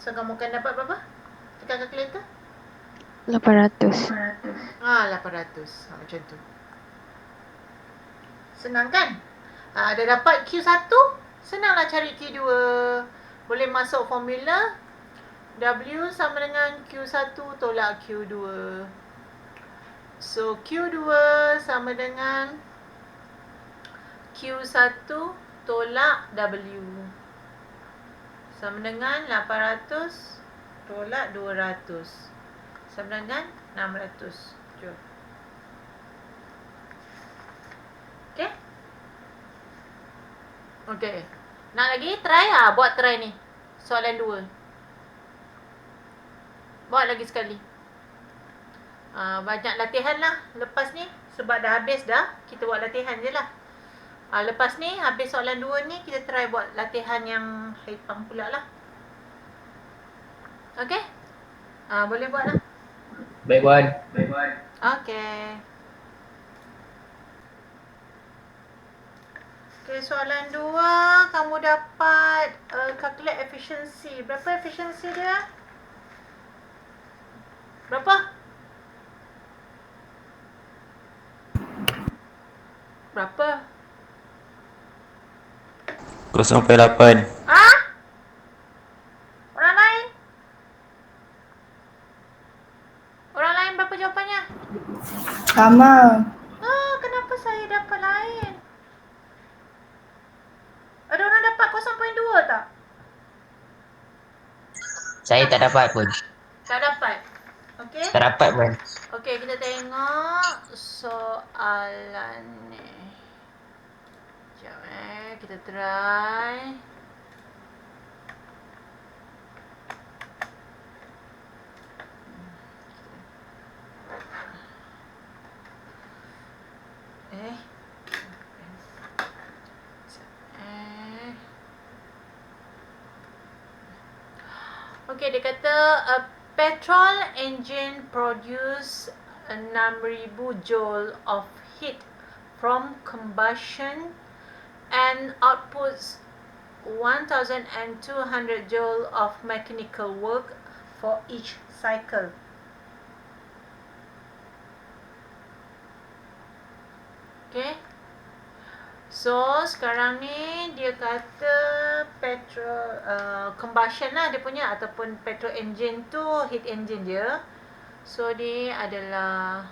So, kamu akan dapat berapa? Tekan kalkulator. 800. 800. Macam tu. Senang kan? Dah dapat Q1, senanglah cari Q2. Boleh masuk formula W sama dengan Q1 tolak Q2. So, Q2 sama dengan Q1 tolak W. Sama dengan 800 tolak 200. Sama dengan 600 Joule. Okay? Okay. Nak lagi? Try lah. Buat try ni. Soalan 2. Buat lagi sekali. Banyak latihan lah lepas ni. Sebab dah habis dah. Kita buat latihan je lah. Lepas ni, habis soalan 2 ni, kita try buat latihan yang hitam pula lah. Okay? Boleh buat lah. Baik, Puan. Okay. Okay, soalan 2, kamu dapat calculate efficiency. Berapa efficiency dia? Berapa? Berapa? 0.8. Orang lain? Orang lain berapa jawapannya? Sama. Kenapa saya dapat lain? Ada orang dapat 0.2 tak? Saya tak dapat pun. Tak dapat. Okay. Tak dapat pun. Okay, kita tengok soalan ni. Sekejap kita try. Okay, dia kata a petrol engine produce 6,000 joule of heat from combustion and outputs 1,200 joule of mechanical work for each cycle. Okay. So sekarang ni dia kata combustion lah dia punya, ataupun petrol engine tu heat engine dia. So ni adalah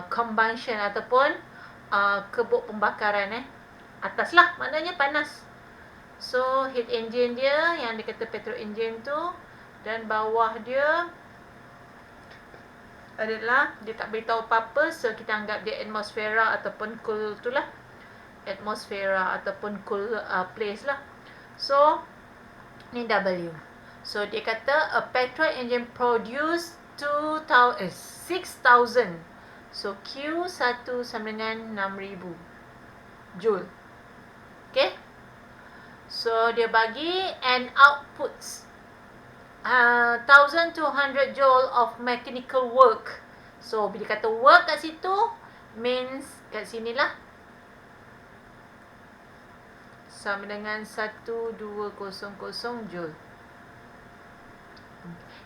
combustion ataupun kebuk pembakaran atas lah, maknanya panas. So heat engine dia yang dia kata petrol engine tu, dan bawah dia adalah dia tak beritahu apa-apa, so kita anggap dia atmosfera ataupun cool tu lah, atmosfera ataupun cool place lah. So ni W. So dia kata a petrol engine produce 6,000. So Q1 sama dengan 6,000 joule. Okay. So dia bagi and outputs 1,200 joule of mechanical work. So bila kata work kat situ means kat sinilah sama dengan 1,200 joule.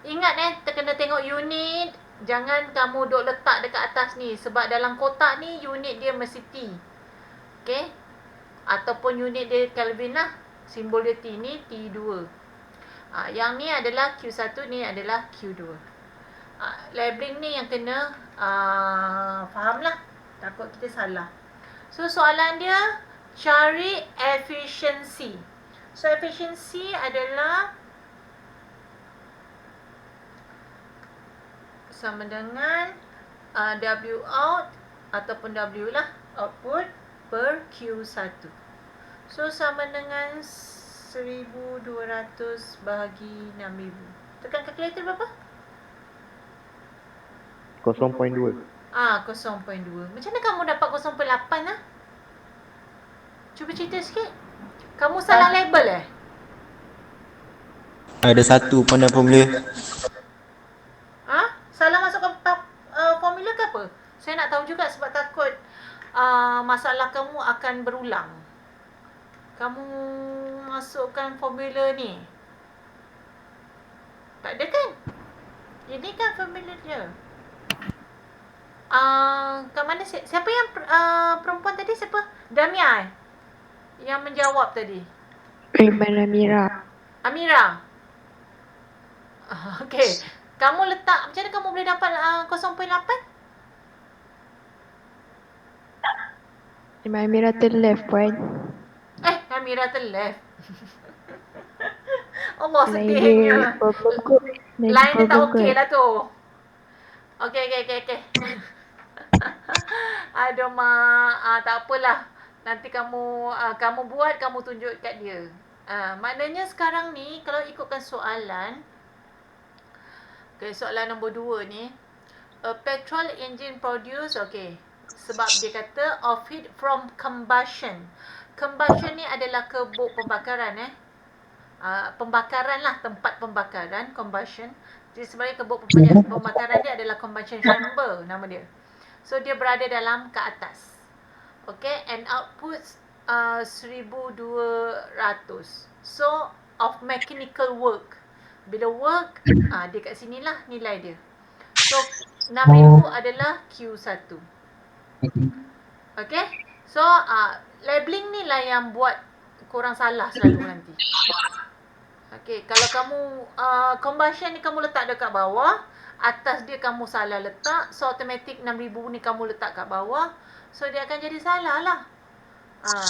Ingat kita kena tengok unit. Jangan kamu duk letak dekat atas ni, sebab dalam kotak ni unit dia mesti T. Okay. Ataupun unit dia Kelvin lah. Simbol dia T ni T2. Yang ni adalah Q1, ni adalah Q2. Labeling ni yang kena faham lah. Takut kita salah. So soalan dia, cari efficiency. So efficiency adalah sama dengan W out ataupun W lah, output per Q1. So sama dengan 1,200 bahagi 6,000. Tekan kalkulator berapa? 0.2. 0.2. Macam mana kamu dapat 0.8 lah? Cuba cerita sikit. Kamu salah label Ada satu pandang formula. Salah masukkan formula ke apa? Saya nak tahu juga, sebab takut masalah kamu akan berulang. Kamu masukkan formula ni. Tak ada kan? Ini kan formula dia. Kat mana siapa yang perempuan tadi? Siapa? Damia yang menjawab tadi. Amira. Amira. Okey. Kamu letak, macam mana kamu boleh dapat 0.8? Amira left puan. Amira left. Allah, sedihnya. Line dia tak okey lah tu. Okey. Aduh mak, tak apalah. Nanti kamu buat, kamu tunjuk kat dia. Maknanya sekarang ni kalau ikutkan soalan, okay, soalan nombor 2 ni, a petrol engine produce, okay, sebab dia kata of heat from combustion. Combustion ni adalah kebuk pembakaran pembakaran lah, tempat pembakaran, combustion. Jadi sebenarnya kebuk pembakaran dia adalah combustion chamber, nama dia. So dia berada dalam ke atas. Okay, and outputs 1,200. So of mechanical work. Bila work, dia kat sinilah nilai dia. So 6,000 adalah Q1. Okay. So labeling ni lah yang buat korang salah selalu nanti. Okay, kalau kamu combustion ni kamu letak dekat bawah, atas dia kamu salah letak, so automatic 6,000 ni kamu letak kat bawah, so dia akan jadi salah lah.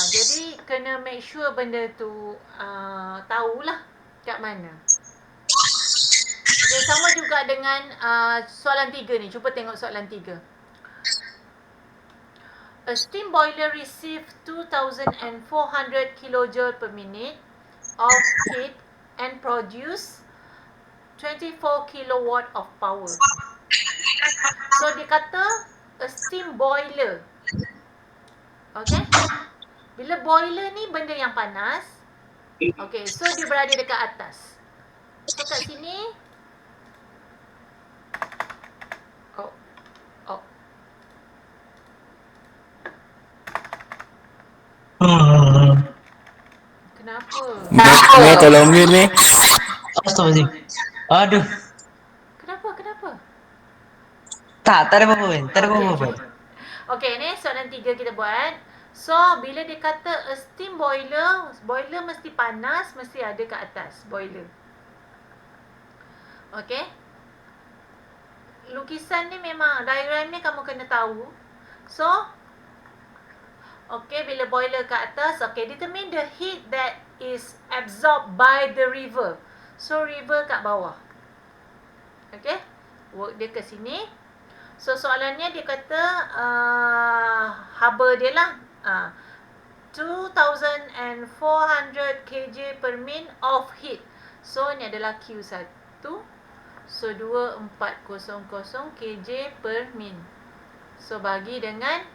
Jadi kena make sure benda tu tahulah kat mana. Okay, sama juga dengan soalan 3 ni. Cuba tengok soalan 3. A steam boiler receive 2,400 kilojoule per minute of heat and produce 24 kilowatt of power. So dia kata a steam boiler. Okay. Bila boiler ni benda yang panas. Okay, so dia berada dekat atas. So kat sini, Kenapa? Ni tolong mute ni. Astagfirullahaladzim. Aduh. Kenapa? Tak ada apa-apa pun. Tak ada apa-apa Okay. pun. Okay, ni soalan 3 kita buat. So, bila dia kata a steam boiler, boiler mesti panas, mesti ada kat atas boiler. Okay. Lukisan ni memang, diagram ni kamu kena tahu. So, okay, bila boiler kat atas, okay, determine the heat that is absorbed by the river. So, river kat bawah. Okay, work dia ke sini. So, soalannya dia kata haba dia lah. 2,400 kg per min of heat. So, ni adalah Q1. So, 2400 kg per min. So, bagi dengan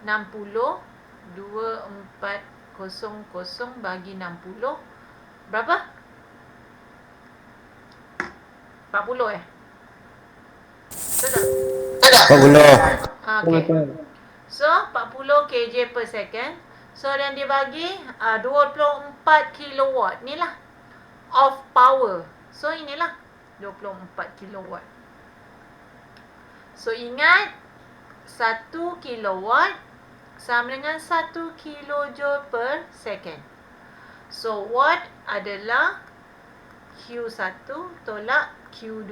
60. 2400 bagi 60. Berapa? 40 Betul tak? 40. Okay. So, 40 kg per second. So, dan dia bagi 24 kilowatt. Ni lah. Of power. So, inilah. 24 kilowatt. So, ingat. 1 kilowatt sama dengan 1 kilojoule per second. So, watt adalah Q1 tolak Q2.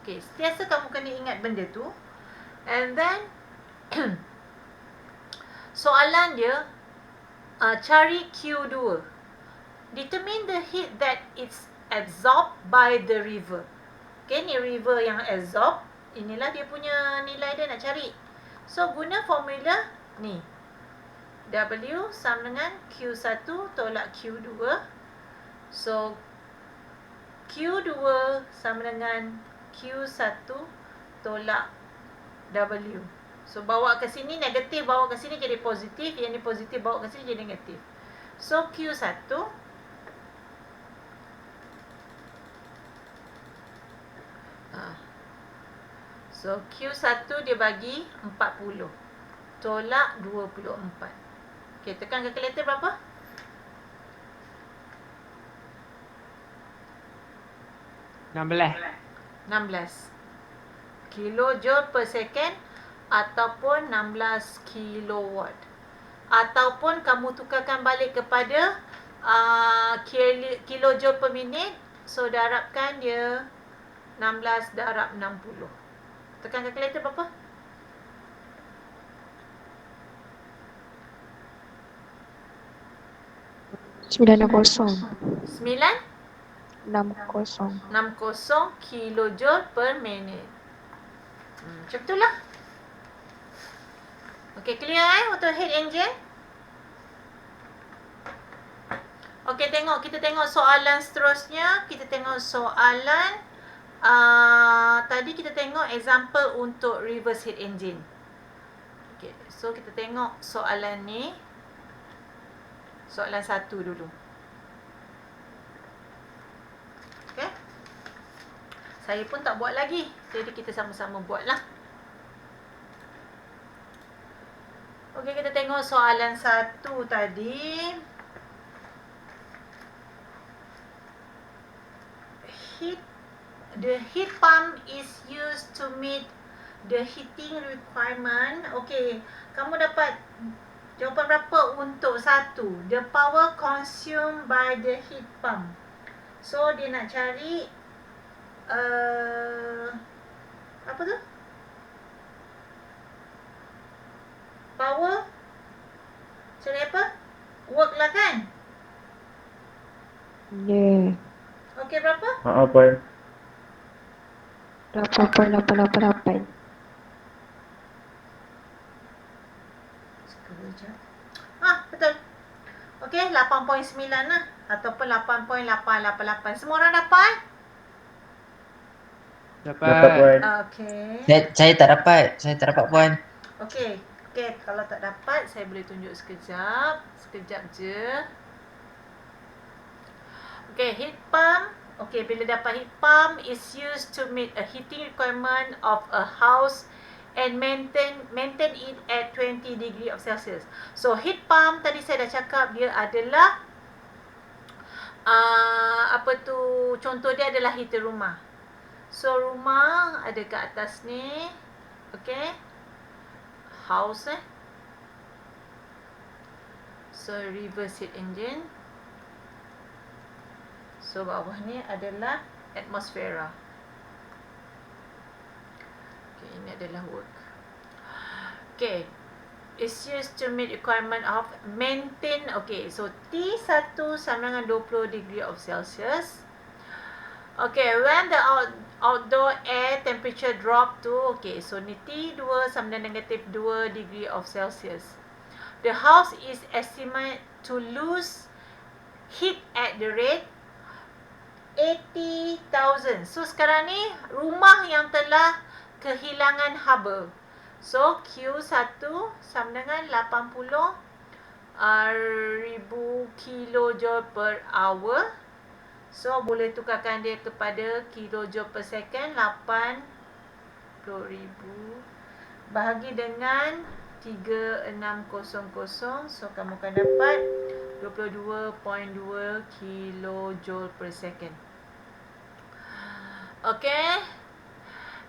Okay, sentiasa kamu kena ingat benda tu. And then, soalan dia, cari Q2. Determine the heat that is absorbed by the river. Okay, ni river yang absorb. Inilah dia punya nilai dia nak cari. So, guna formula ni. W sama dengan Q1 tolak Q2. So, Q2 sama dengan Q1 tolak W. So, bawa ke sini negatif, bawa ke sini jadi positif. Yang ni positif, bawa ke sini jadi negatif. So, Q1 So, Q1 dia bagi 40 tolak 24. Okay, tekan kalkulator berapa? 16 kilojoule per second ataupun 16 kilowatt. Ataupun kamu tukarkan balik kepada kilojoule per minit. So, darabkan dia 16 darab 60. Tekan kalkulator berapa? 60 kilojoule per minit. Macam tu lah. Okay, clear untuk heat engine? Okay, kita tengok soalan seterusnya. Kita tengok soalan tadi kita tengok example untuk reverse heat engine. Okay, so kita tengok soalan ni. Soalan 1 dulu. Okay. Saya pun tak buat lagi. Jadi kita sama-sama buatlah. Okay, kita tengok soalan 1 tadi. The heat pump is used to meet the heating requirement. Okay, kamu dapat jawapan berapa untuk 1? The power consumed by the heat pump. So, dia nak cari apa tu? Power. Cari apa? Work lah kan? Yeah. Okay, berapa? Apa? 8.888. Sekejap. Betul. Okay, 8.9 lah. Ataupun 8.888. Semua orang dapat? Dapat. Okay. Saya tak dapat puan. Okay. Okay, kalau tak dapat, saya boleh tunjuk sekejap. Sekejap je. Okay, heat pump. Okay, bila dapat heat pump is used to meet a heating requirement of a house and maintain it at 20 degree of Celsius. So heat pump tadi saya dah cakap dia adalah contoh dia adalah heater rumah. So rumah ada kat atas ni. Okay. House So reverse heat engine. So bawah ni adalah atmosfera. Okay, ini adalah work. Okay. It's used to meet requirement of maintain. Okay, so T1 sama dengan 20 degree of Celsius. Okay, when the outdoor air temperature drop to, okay, so ni T2 sama dengan negative 2 degree of Celsius. The house is estimated to lose heat at the rate 80,000. So sekarang ni rumah yang telah kehilangan haba. So Q1 sama dengan 80,000 kilojoule per hour. So boleh tukarkan dia kepada kilojoule per second. 80,000 bahagi dengan 3600. So kamu akan dapat 22.2 kilojoule per second. Okay.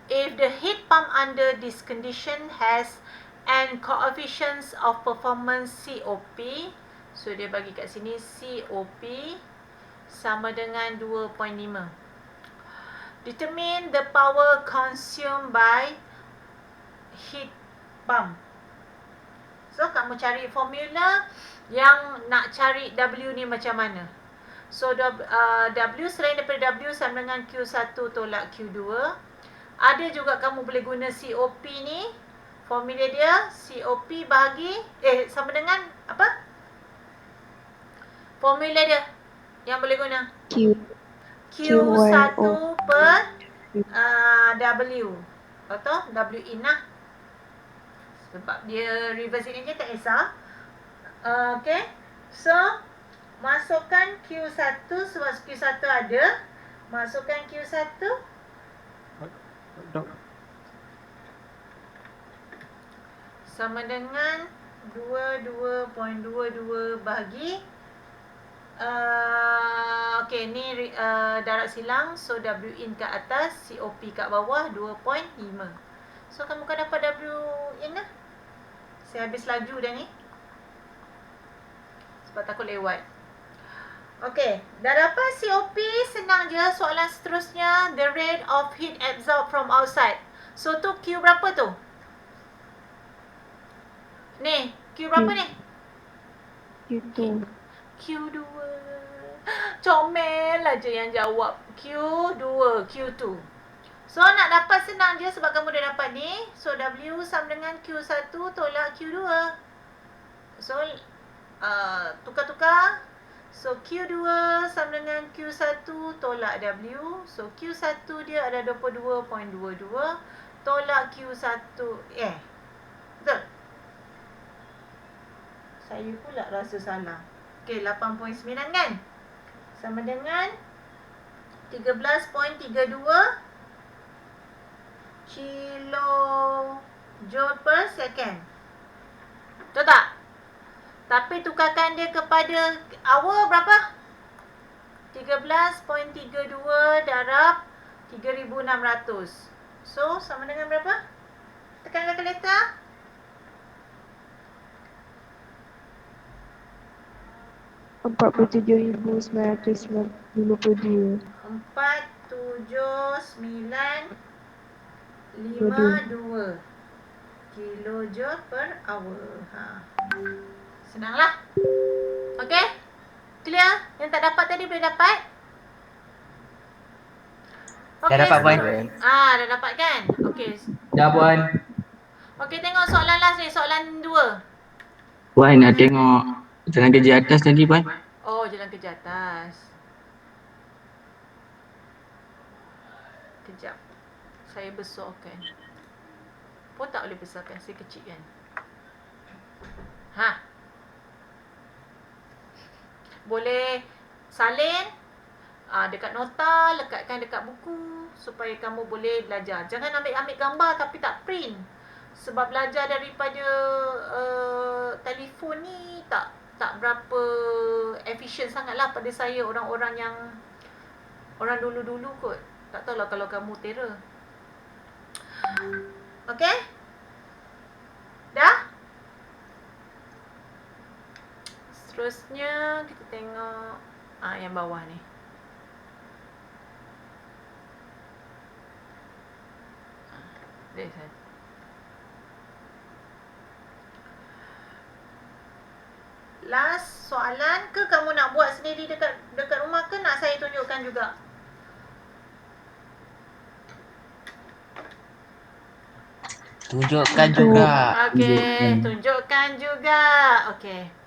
If the heat pump under this condition has an coefficient of performance COP, so dia bagi kat sini COP sama dengan 2.5. Determine the power consumed by heat pump. So kamu cari formula yang nak cari W ni macam mana. So W selain daripada W sama dengan Q1 tolak Q2. Ada juga kamu boleh guna COP ni. Formula dia COP bahagi sama dengan apa? Formula dia yang boleh guna Q1 per W atau W in lah. Sebab dia reverse ini je tak kisah. Okay. So masukkan Q1 sebab Q1 ada. Masukkan Q1 sama dengan 22.22 bahagi okay, ni darat silang. So W in kat atas, COP kat bawah 2.5. So kamu kan dapat W in lah. Saya habis laju dah ni sebab takut lewat. Okay, dah dapat COP, senang je. Soalan seterusnya, the rate of heat absorbed from outside. So tu Q berapa tu? Ni, Q berapa ni? Q2. Q2. Comel aja yang jawab. Q2, Q2. So nak dapat senang je sebab kamu dah dapat ni. So W sama dengan Q1 tolak Q2. So tukar-tukar. So Q2 sama dengan Q1 tolak W. So Q1 dia ada 22.22 tolak Q1 betul? Saya pula rasa salah. Okey, 8.9 kan? Sama dengan 13.32 kilojoule per second. Betul tak? Tapi tukarkan dia kepada hour berapa? 13.32 darab 3,600. So, sama dengan berapa? Tekan kalkulator. 47,952. 47,952 kilojoule per hour. Senanglah. Okey? Clear? Yang tak dapat tadi boleh dapat? Dah dapat, Puan. Dah dapat kan? Okey. Dah, Puan. Okey, tengok soalan last ni, soalan 2. Puan nak tengok jalan kerja atas tadi, Puan. Oh, jalan kerja atas. Kejap. Saya besarkan. Pun tak boleh besarkan, saya kecilkan. Boleh salin dekat nota, lekatkan dekat buku supaya kamu boleh belajar. Jangan ambil gambar tapi tak print. Sebab belajar daripada telefon ni tak berapa efisien sangatlah pada saya, orang-orang yang orang dulu-dulu kot. Tak tahulah kalau kamu Tera. Okey? Dah? Seterusnya kita tengok yang bawah ni. Listen. Last soalan ke kamu nak buat sendiri dekat rumah ke nak saya tunjukkan juga? Tunjukkan juga. Okey, tunjukkan juga. Okey.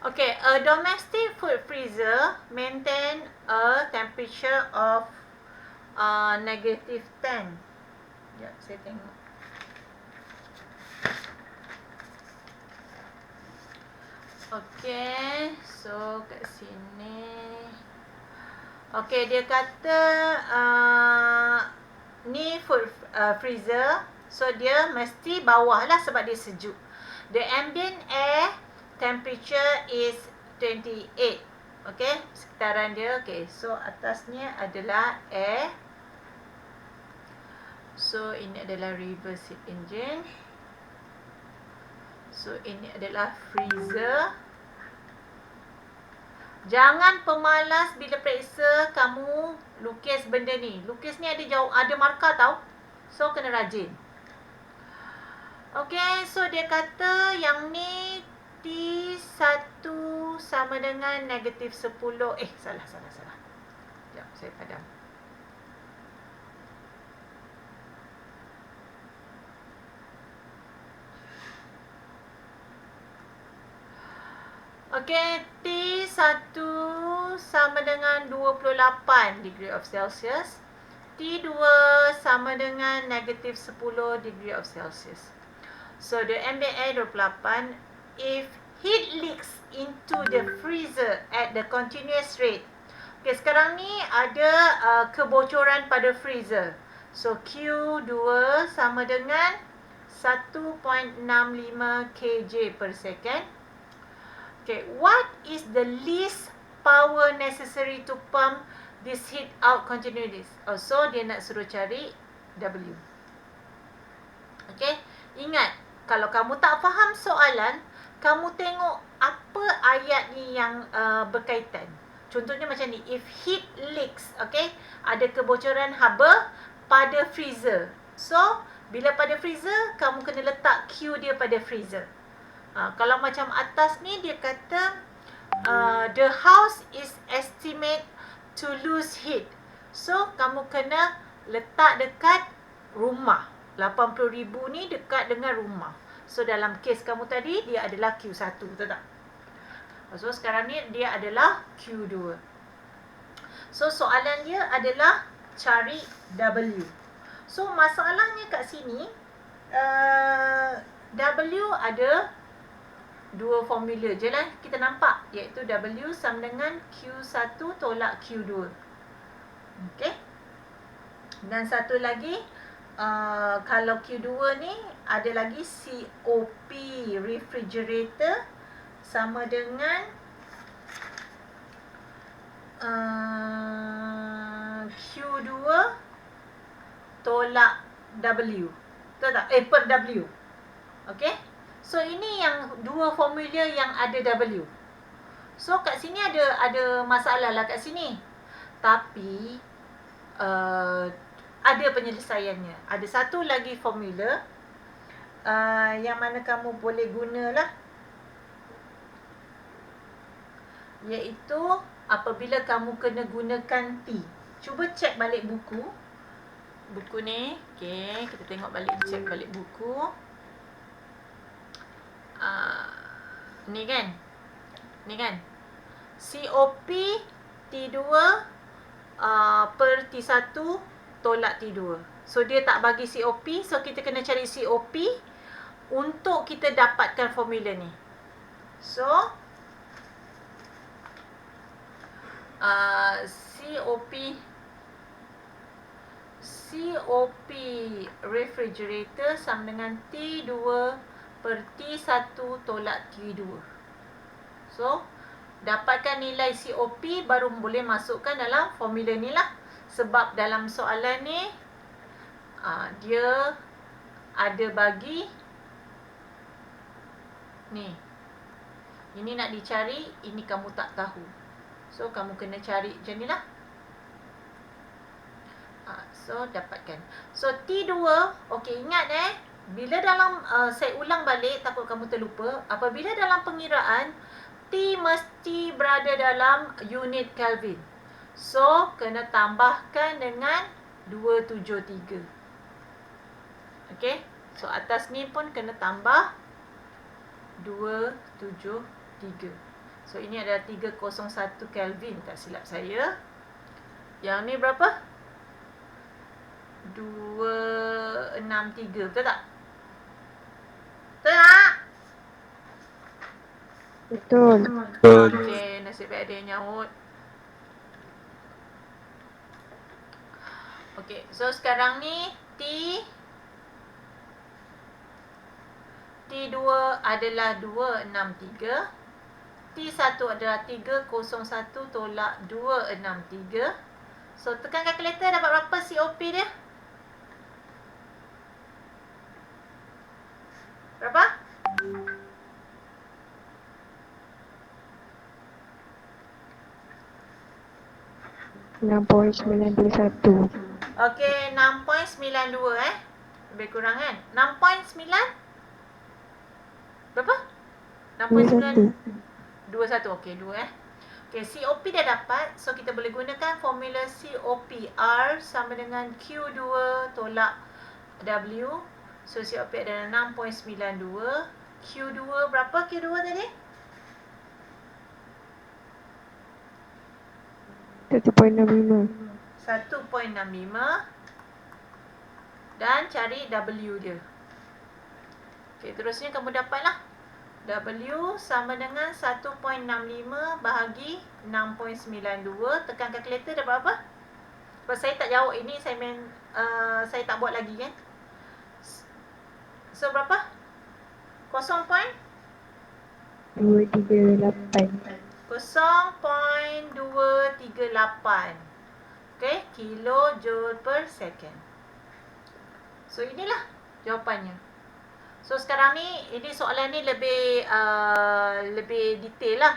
Okay, a domestic food freezer maintain a temperature of -10. Sekejap, saya tengok. Okay, so kat sini. Okay, dia kata ni food freezer. So dia mesti bawah lah sebab dia sejuk. The ambient air temperature is 28. Okay, sekitaran dia. Okay, so atasnya adalah air. So ini adalah reverse heat engine. So ini adalah freezer. Jangan pemalas bila periksa kamu lukis benda ni. Lukis ni ada markah tau. So kena rajin. Okay, so dia kata yang ni T1 sama dengan -10. Salah. Sekejap, saya padam. Okay, T1 sama dengan 28 degree of Celsius. T2 sama dengan -10 degree of Celsius. So, the ambient air 28. If heat leaks into the freezer at the continuous rate. Okay, sekarang ni ada kebocoran pada freezer. So, Q2 sama dengan 1.65 kg per second. Okay, what is the least power necessary to pump this heat out continuously? So, dia nak suruh cari W. Okay, ingat, kalau kamu tak faham soalan, kamu tengok apa ayat ni yang berkaitan. Contohnya macam ni, if heat leaks, okay, ada kebocoran haba pada freezer. So, bila pada freezer, kamu kena letak Q dia pada freezer. Kalau macam atas ni, dia kata the house is estimate to lose heat. So, kamu kena letak dekat rumah. 80,000 ni dekat dengan rumah. So, dalam kes kamu tadi, dia adalah Q1, betul tak? So, sekarang ni dia adalah Q2. So, soalan dia adalah cari W. So, masalahnya kat sini, W ada dua formula je lah kita nampak, iaitu W sama dengan Q1 tolak Q2. Okay. Dan satu lagi, kalau Q2 ni ada lagi COP refrigerator sama dengan Q2 tolak W. Betul tak? Per W. Okay. So, ini yang dua formula yang ada W. So, kat sini ada masalah lah kat sini. Tapi, ada penyelesaiannya. Ada satu lagi formula yang mana kamu boleh gunalah. Iaitu, apabila kamu kena gunakan T. Cuba cek balik buku. Buku ni. Okay, kita tengok balik, cek balik buku. Ni kan COP T2 per T1 tolak T2. So dia tak bagi COP, so kita kena cari COP untuk kita dapatkan formula ni. So COP refrigerator sama dengan T2 per T1 tolak T2. So dapatkan nilai COP baru boleh masukkan dalam formula ni lah. Sebab dalam soalan ni dia ada bagi ni. Ini nak dicari, ini kamu tak tahu. So kamu kena cari macam ni lah. So dapatkan. So T2, okey ingat bila dalam saya ulang balik takut kamu terlupa, apabila dalam pengiraan T mesti berada dalam unit Kelvin. So kena tambahkan dengan 273. Okey. So atas ni pun kena tambah 273. So ini adalah 301 Kelvin tak silap saya. Yang ni berapa? 263, betul tak? Betul tak? Betul. Okey, nasib baik ada yang nyaut. Okey, so sekarang ni T2 adalah 263. T1 adalah 301 tolak 263. So tekan kalkulator, dapat berapa COP dia? Berapa? $6.921. Okey, 6.92 Lebih kurang kan? 6.9? Berapa? 6.9 21. Okey, 2 Okey, COP dah dapat. So kita boleh gunakan formula COP R sama dengan Q2 tolak W. So COP adalah 6.92. Q2 berapa Q2 tadi? 1.65. 1.65 dan cari W dia. Okey, terusnya kamu dapatlah W sama dengan 1.65 bahagi 6.92. Tekan kalkulator dapat apa? Sebab saya tak jawab ini, saya tak buat lagi kan. So berapa? 238. 0.238. Okey, kilojoule per second. So inilah jawapannya. So sekarang ni, ini soalan ni lebih detail lah.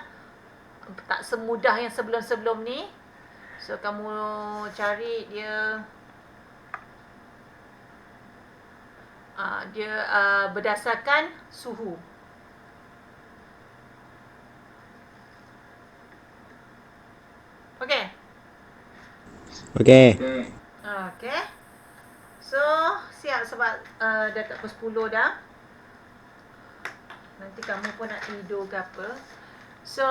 Tak semudah yang sebelum-sebelum ni. So kamu cari dia berdasarkan suhu. Okey. Okey. Okey. So, siap sebab dah tak pukul 10 dah. Nanti kamu pun nak tidur ke apa. So,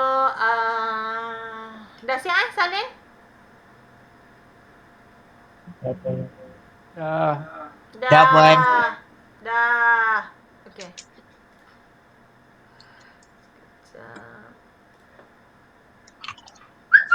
dah siap Salim? Dah. Dah. Dah, Puan.